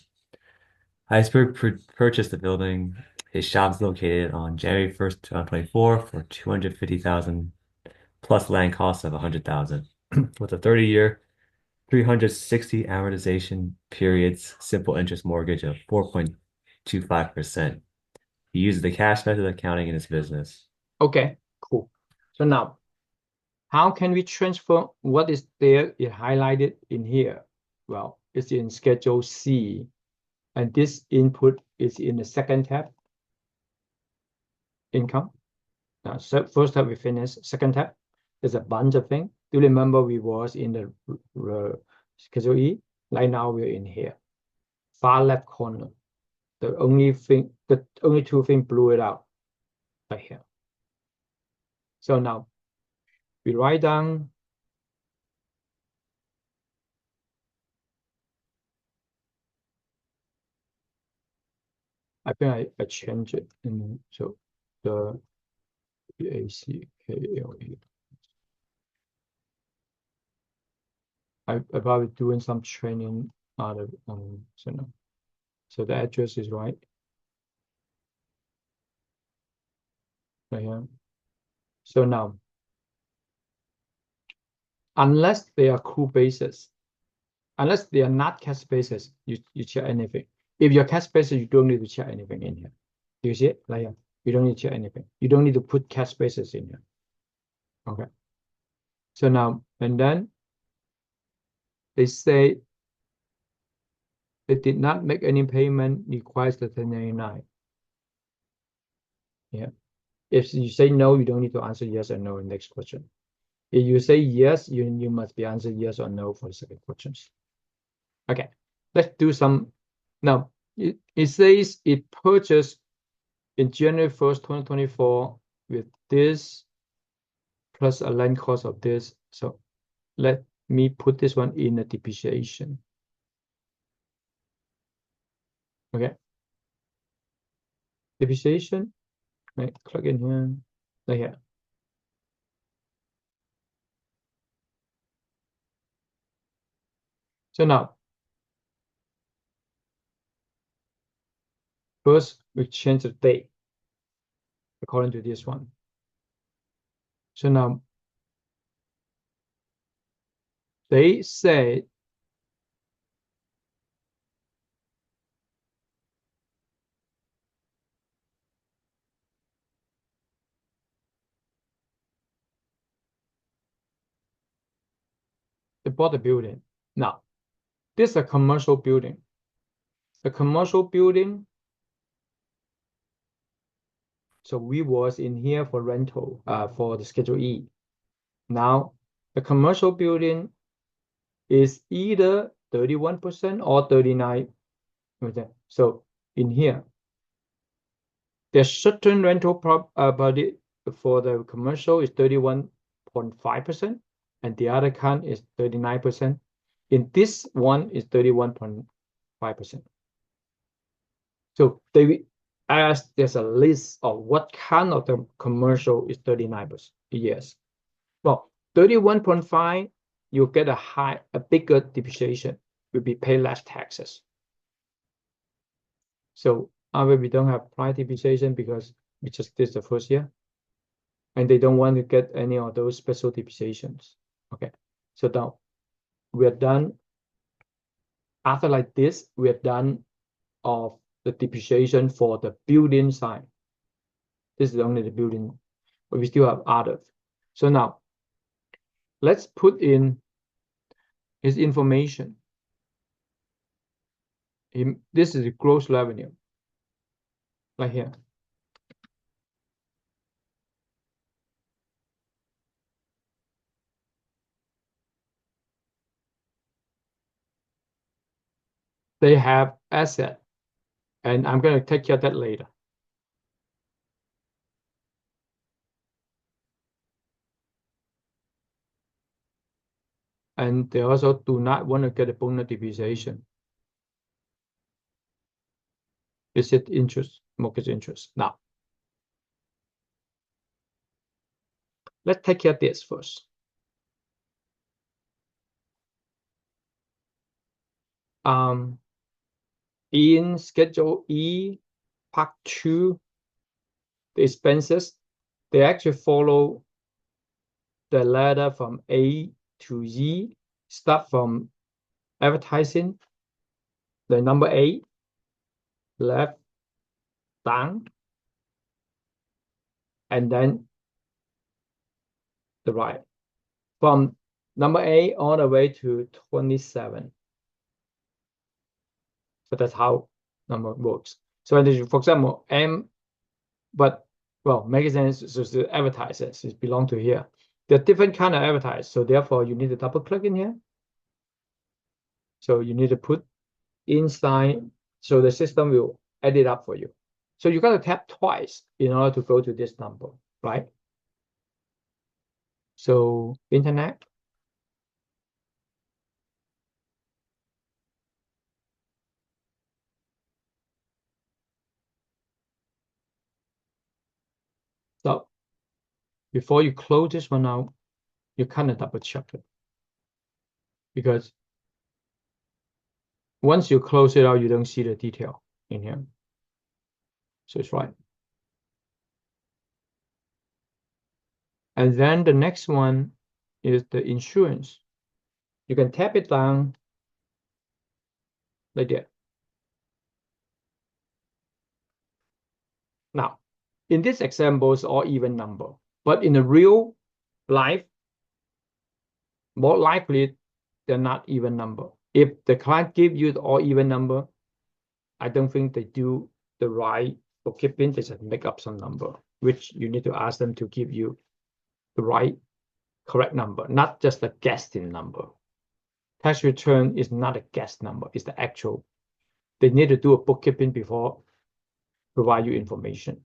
Iceberg purchased the building. His shop is located on January 1st, 2024 for $250,000 plus land costs of $100,000 with a 30-year, 360 amortization periods, simple interest mortgage of 4.25%. He uses the cash method accounting in his business. Okay, cool. So now, how can we transfer what is there is highlighted in here? Well, it's in Schedule C, and this input is in the second tab, income. Now, so first tab we finished, second tab, there's a bunch of things. Do you remember we was in the Schedule E? Right now we're in here, far left corner. The only two things blew it out right here. So now we write down I think I change it and so the PACKLE. I probably doing some training out of so no. So the address is right here. So now, unless they are cool bases, unless they are not cache bases, you check anything. If you're cache bases, you don't need to check anything in here. Do you see it? Like here, you don't need to check anything. You don't need to put cache bases in here. Okay. So now, and then they say they did not make any payment, requires the 1099. Yeah. If you say no, you don't need to answer yes or no in the next question. If you say yes, you must be answered yes or no for the second questions. Okay, let's do some. Now, it says it purchased in January 1st, 2024 with this plus a land cost of this. So let me put this one in a depreciation. Okay. Depreciation, right? Click in here, right here. So now, first we change the date according to this one. So now they say they bought the building. Now, this is a commercial building. The commercial building, so we was in here for rental, for the Schedule E. Now, the commercial building is either 31% or 39%. So in here, there's certain rental property for the commercial is 31.5%, and the other kind is 39%. In this one is 31.5%. So they asked, there's a list of what kind of the commercial is 39%. Yes. Well, 31.5, you get a bigger depreciation. Will be pay less taxes. So we don't have prior depreciation because we just did the first year, and they don't want to get any of those special depreciations. Okay. So now we are done. After like this, we are done of the depreciation for the building side. This is only the building, but we still have others. So now let's put in his information. This is the gross revenue, right here. They have asset, and I'm going to take care of that later. And they also do not want to get a bonus depreciation. Is it interest, mortgage interest? Now, let's take care of this first. In Schedule E, Part 2, the expenses, they actually follow the ladder from A to Z, start from advertising, the number 8, left, down, and then the right. From number 8 all the way to 27. So that's how number works. So for example, M, but well, magazines is the advertisers, it belong to here. There are different kind of advertisers, so therefore you need to double click in here. So you need to put inside, so the system will add it up for you. So you got to tap twice in order to go to this number, right? So internet. So before you close this one out, you kind of double check it. Because once you close it out, you don't see the detail in here. So it's right. And then the next one is the insurance. You can tap it down like that. Now, in this example, it's all even number. But in the real life, more likely they're not even number. If the client give you the all even number, I don't think they do the right bookkeeping. They just make up some number, which you need to ask them to give you the right, correct number, not just a guessing number. Tax return is not a guess number, it's the actual. They need to do a bookkeeping before provide you information.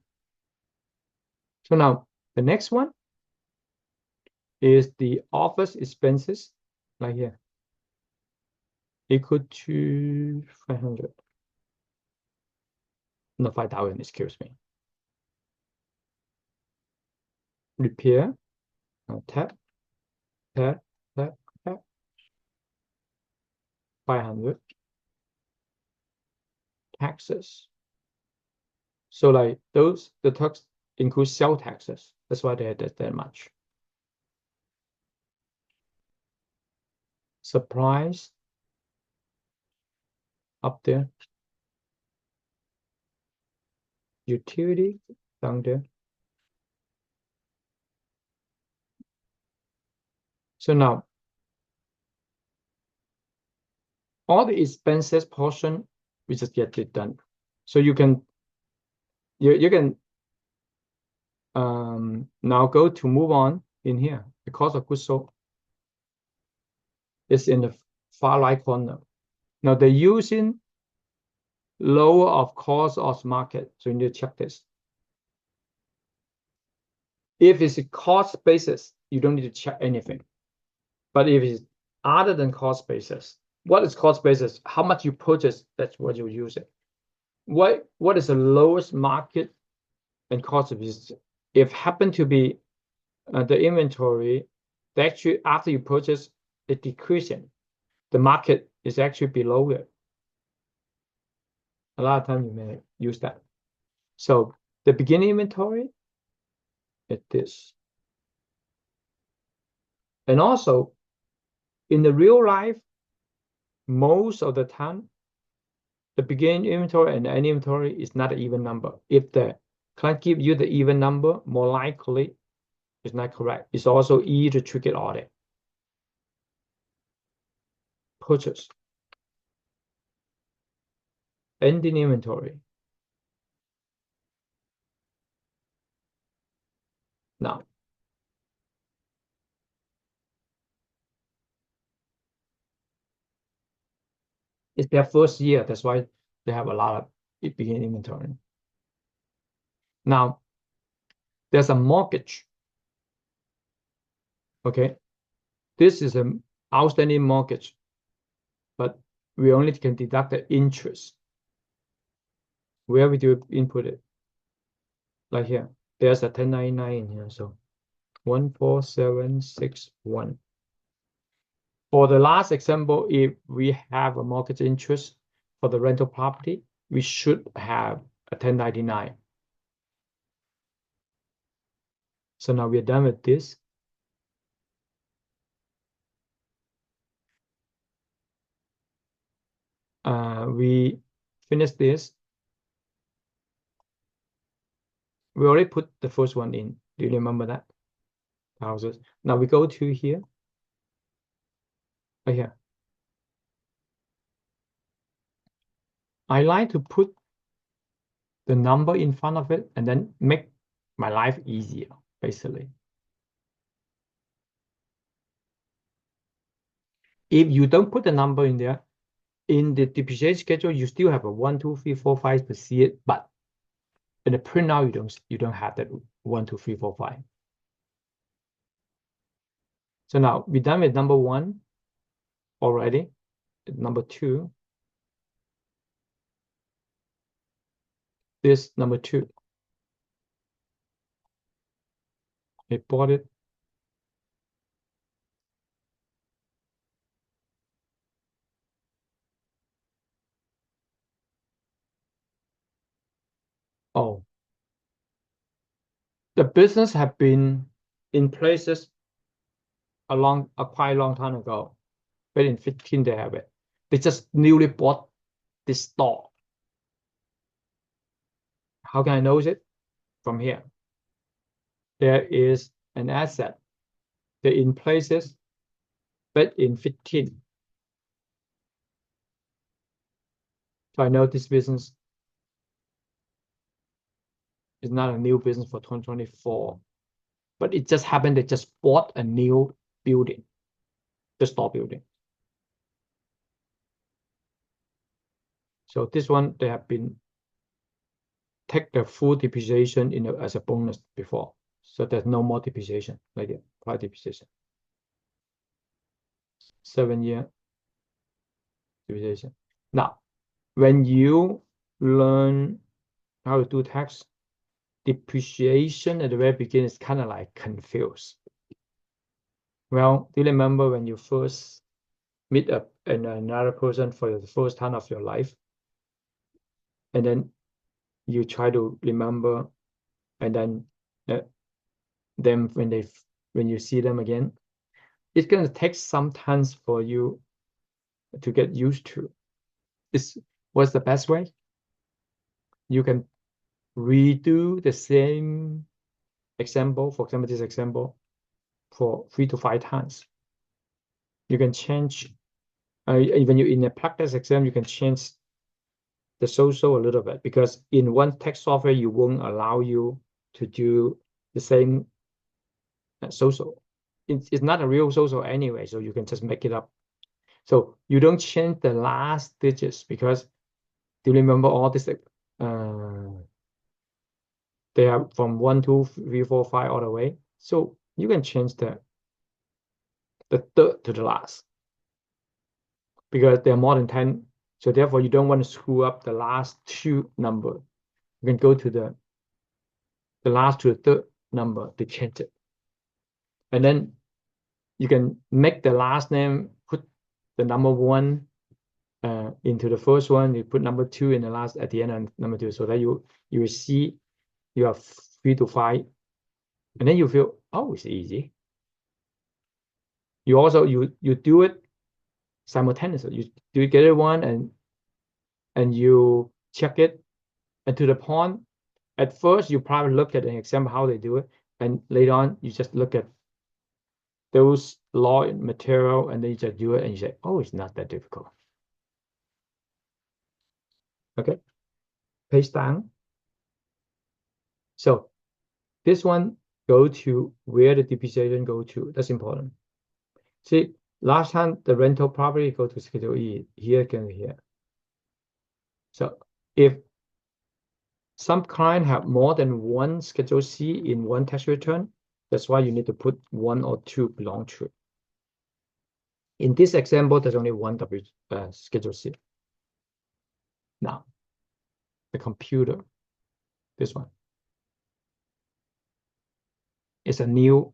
So now the next one is the office expenses, like here, equal to 500. No, 5,000, excuse me. Repair, tap, tap, tap, tap. 500. Taxes. So like those, the tax includes sales taxes. That's why they're that much. Supplies up there. Utility down there. So now all the expenses portion we just get it done. So you can now go to move on in here. The cost of goods sold is in the far right corner. Now they're using lower of cost of market. So you need to check this. If it's a cost basis, you don't need to check anything. But if it's other than cost basis, what is cost basis? How much you purchase, that's what you use it. What is the lowest market and cost of business? If happen to be the inventory, actually after you purchase, it decreasing. The market is actually below it. A lot of times you may use that. So the beginning inventory is this. And also in the real life, most of the time, the beginning inventory and the end inventory is not an even number. If the client give you the even number, more likely it's not correct. It's also either triggered audit. Purchase. Ending inventory. Now, it's their first year. That's why they have a lot of beginning inventory. Now, there's a mortgage. Okay. This is an outstanding mortgage, but we only can deduct the interest. Where we do input it? Like here. There's a 1099 in here. So 14761. For the last example, if we have a mortgage interest for the rental property, we should have a 1099. So now we're done with this. We finished this. We already put the first one in. Do you remember that? Houses. Now we go to here. Right here. I like to put the number in front of it and then make my life easier, basically. If you don't put the number in there, in the depreciation schedule, you still have a 1, 2, 3, 4, 5 per see it, but in the printout, you don't have that 1, 2, 3, 4, 5. So now we're done with number 1 already. Number 2. This number 2. We bought it. Oh, the business have been in places a quite long time ago. But in 15 they have it. They just newly bought this store. How can I know it? From here. There is an asset. They're in places, but in 15. So I know this business is not a new business for 2024, but it just happened they just bought a new building, the store building. So this one, they have been take the full depreciation as a bonus before. So there's no more depreciation, like the prior depreciation. 7-year depreciation. Now, when you learn how to do tax, depreciation at the very beginning is kind of like confused. Well, do you remember when you first meet another person for the first time of your life, and then you try to remember, and then when you see them again, it's going to take some time for you to get used to. What's the best way? You can redo the same example, for example, this example, for 3 to 5 times. You can change, when you're in a practice exam, you can change the social a little bit, because in one tax software, you won't allow you to do the same social. It's not a real social anyway, so you can just make it up. So you don't change the last digits, because do you remember all this? They are from 1, 2, 3, 4, 5 all the way. So you can change the third to the last, because there are more than 10. So therefore, you don't want to screw up the last 2 number. You can go to the last to the third number to change it. And then you can make the last name, put the number 1 into the first one. You put number 2 in the last at the end and number 2, so that you will see you have 3 to 5, and then you feel, oh, it's easy. You also you do it simultaneously. You get it one and you check it, and to the point. At first, you probably look at an example how they do it, and later on you just look at those law material, and then you just do it, and you say, oh, it's not that difficult. Okay, page down. So this one go to where the depreciation go to. That's important. See, last time the rental property go to Schedule E. Here can be here. So if some client have more than one Schedule C in one tax return, that's why you need to put 1 or 2 belong to it. In this example, there's only one Schedule C. Now, the computer, this one, is a new.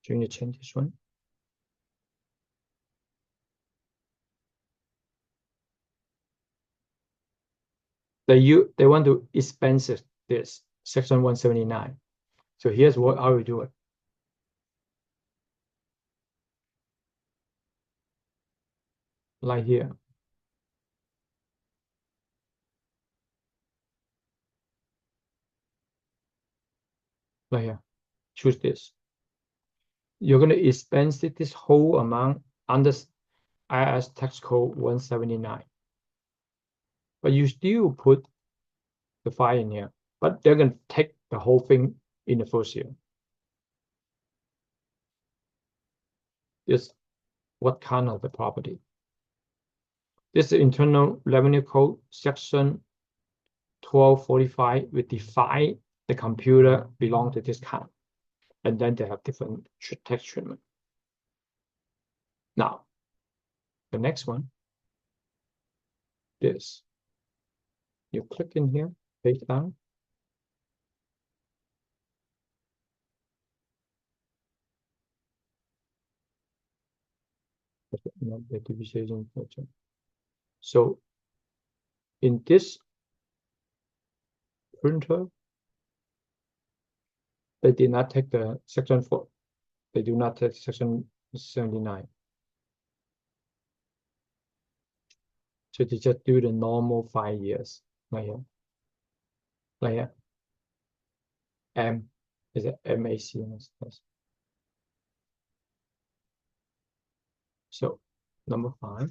So you need to change this one. They want to expense this section 179. So here's how we do it. Like here. Like here. Choose this. You're going to expense this whole amount under IRS tax code 179. But you still put the file in here. But they're going to take the whole thing in the first year. This what kind of the property? This is Internal Revenue Code section 1245 will define the computer belong to this kind, and then they have different tax treatment. Now, the next one, this. You click in here, page down. The depreciation function. So in this printer, they did not take the section 4. They do not take section 79. So they just do the normal 5 years right here. Right here. M is it MAC? So number 5.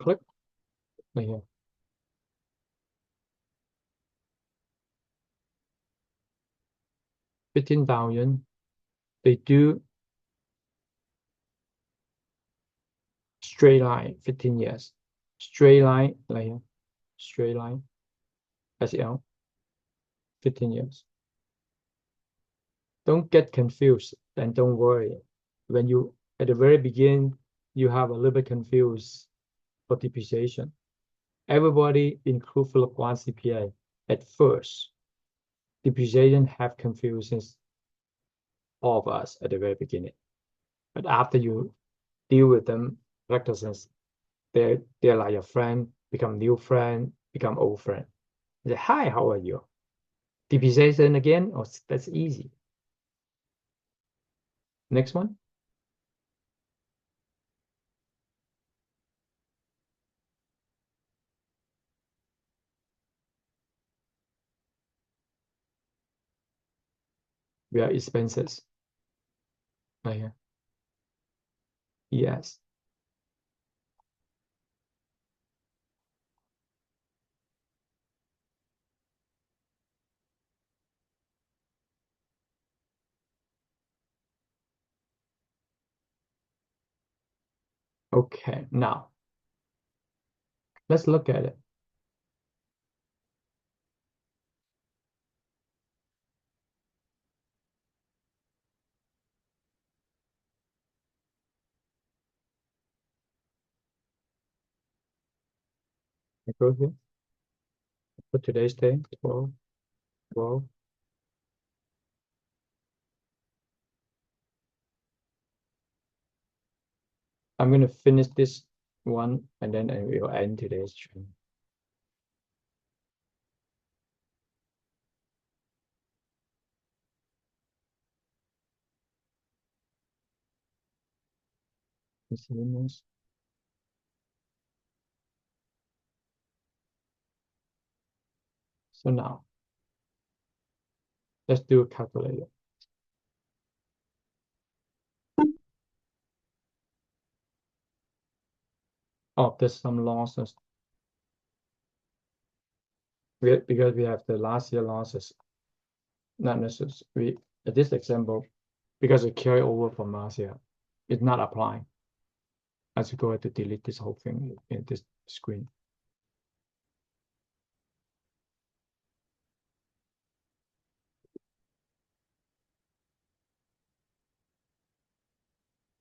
Click right here. $15,000. They do straight line 15 years. Straight line right here. Straight line SL 15 years. Don't get confused and don't worry. When you at the very beginning, you have a little bit confused for depreciation. Everybody, include Phillip Guan CPA, at first, depreciation have confusions all of us at the very beginning. But after you deal with them, practices, they're like your friend, become new friend, become old friend. They say, hi, how are you? Depreciation again? Oh, that's easy. Next one. We are expenses. Right here. Yes. Okay, now let's look at it. I go here. Put today's day, 12, 12. I'm going to finish this one and then I will end today's training. Miscellaneous. So now, let's do a calculator. Oh, there's some losses. Because we have the last year losses. Not necessarily. At this example, because it carry over from last year, it's not applying. I should go ahead to delete this whole thing in this screen.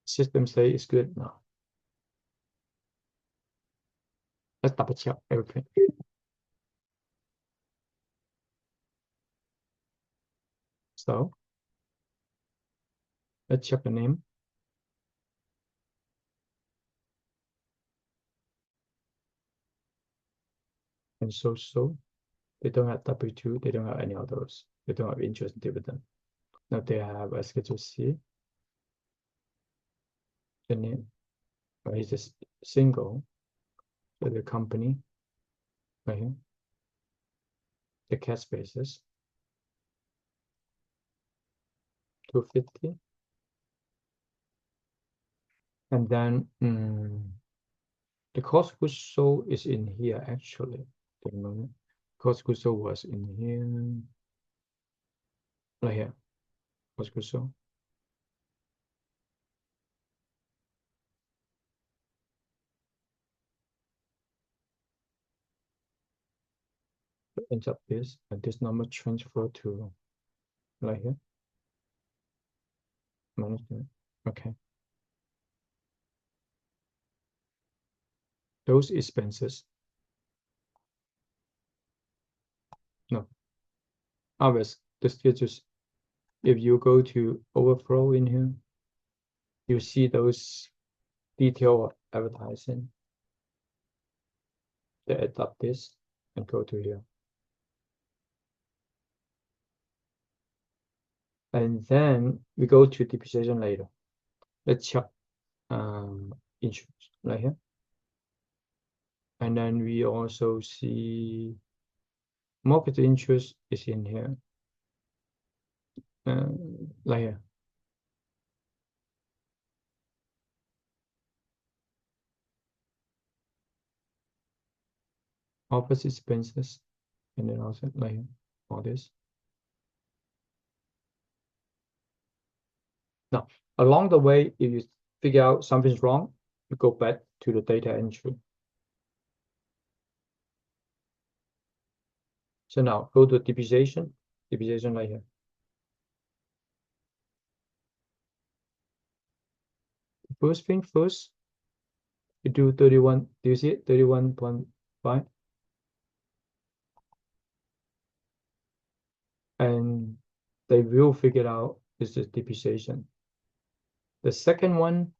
System say it's good now. Let's double check everything. So let's check the name. And so they don't have W2, they don't have any of those. They don't have interest and dividend. Now they have a Schedule C. The name is just single. So the company right here. The cash basis 250. And then the cost of goods sold is in here actually. Take a moment. Cost of goods sold was in here. Right here. Cost of goods sold. ends up this, and this number transfer to right here. Minus that. Okay. Those expenses. No. Obvious. This just if you go to overflow in here, you see those detail advertising. They adopt this and go to here. And then we go to depreciation later. Let's check insurance right here. And then we also see mortgage interest is in here. Right here. Office expenses, and then also right here, all this. Now, along the way, if you figure out something's wrong, you go back to the data entry. So now go to depreciation right here. First thing first, you do 31, do you see it? 31.5. And they will figure out this is depreciation. The second one,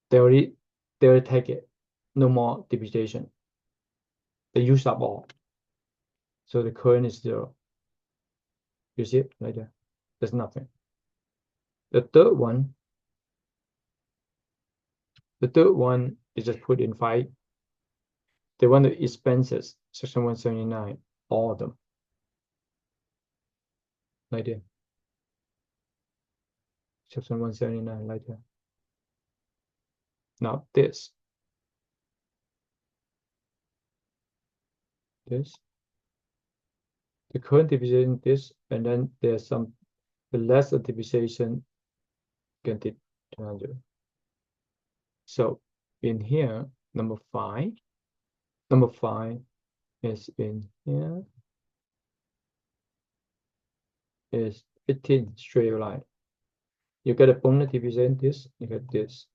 they already take it. No more depreciation. They use up all. So the current is 0. You see it right there? There's nothing. The third one is just put in 5. They want the expenses, section 179, all of them. Right there. Section 179 right there. Now this. The current depreciation this, and then there's the lesser depreciation can be 200. So in here, number 5 is in here, is 15 straight line. You get a bonus depreciation this, you get this.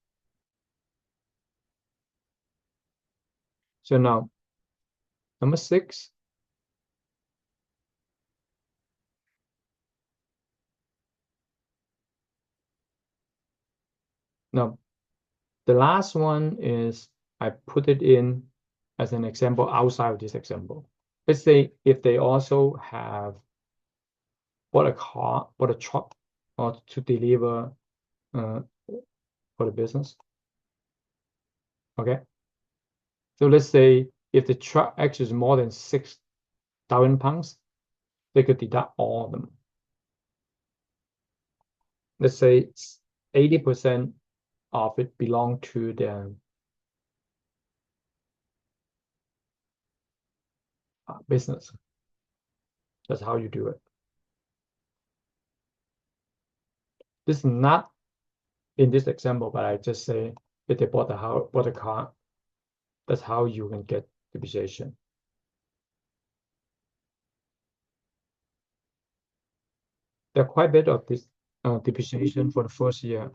So now, number 6. Now, the last one is I put it in as an example outside of this example. Let's say if they also have bought a car, bought a truck, or to deliver for the business. Okay. So let's say if the truck actually is more than 6,000 pounds, they could deduct all of them. Let's say 80% of it belong to the business. That's how you do it. This is not in this example, but I just say if they bought a car, that's how you can get depreciation. There are quite a bit of this depreciation for the first year,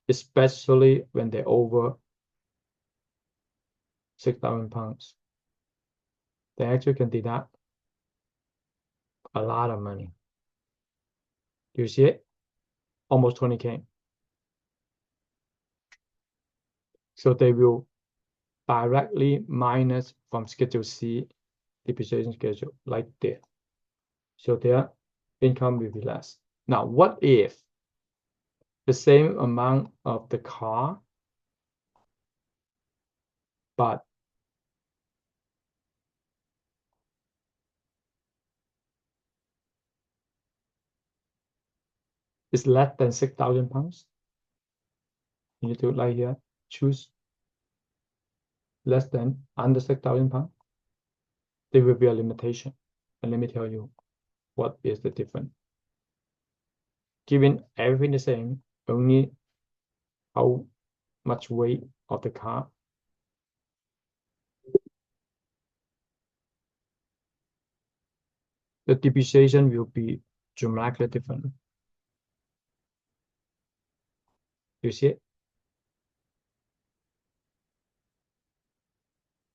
especially when they're over 6,000 pounds. They actually can deduct a lot of money. Do you see it? Almost 20K. So they will directly minus from Schedule C depreciation schedule like this. So their income will be less. Now, what if the same amount of the car, but it's less than 6,000 pounds? You need to like here, choose less than under 6,000 pounds. There will be a limitation. And let me tell you what is the difference. Given everything the same, only how much weight of the car. the depreciation will be dramatically different. You see it?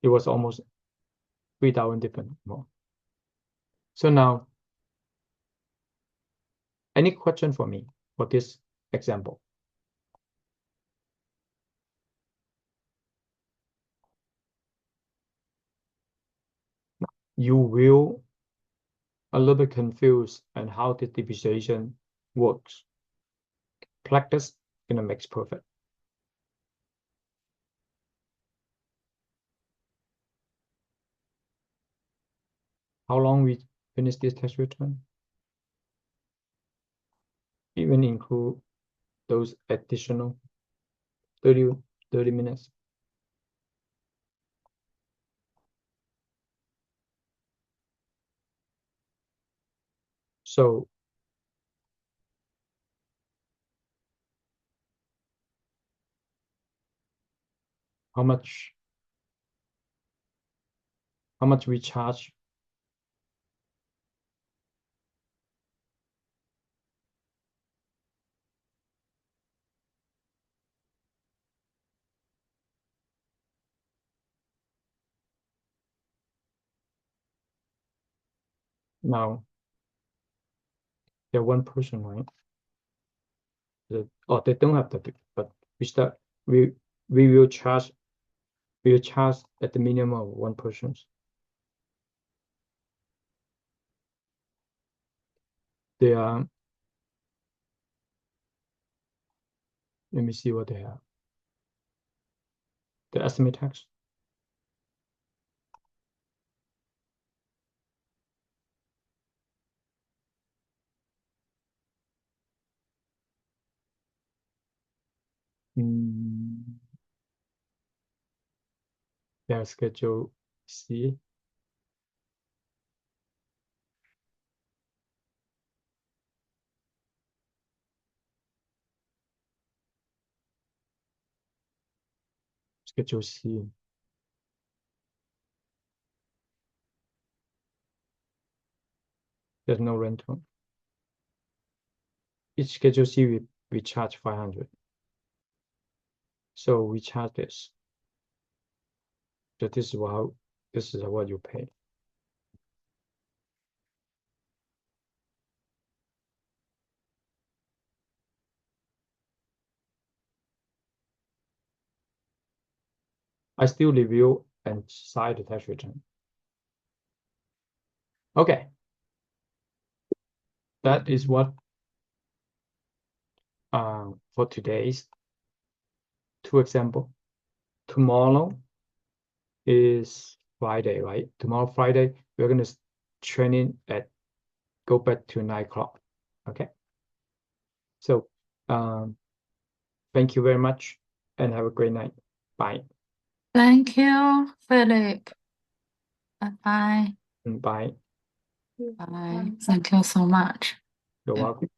It was almost 3,000 different more. So now, any question for me for this example? You will a little bit confused on how the depreciation works. Practice makes perfect. How long we finish this tax return? Even include those additional 30 minutes. So how much we charge? Now they're one person, right? They don't have the, but we will charge at the minimum of one person. They are, let me see what they have. The estimate tax. Yeah, schedule C. Schedule C. There's no rental. Each schedule C we charge 500. So we charge this. So this is what you pay. I still review and sign the tax return. Okay. That is what for today's 2 example. Tomorrow is Friday, right? Tomorrow Friday, we're gonna training go back to 9 o'clock. Okay. So thank you very much and have a great night. Bye. Thank you, Philip. Bye-bye. Bye. Bye. Thank you so much. You're Yeah. welcome.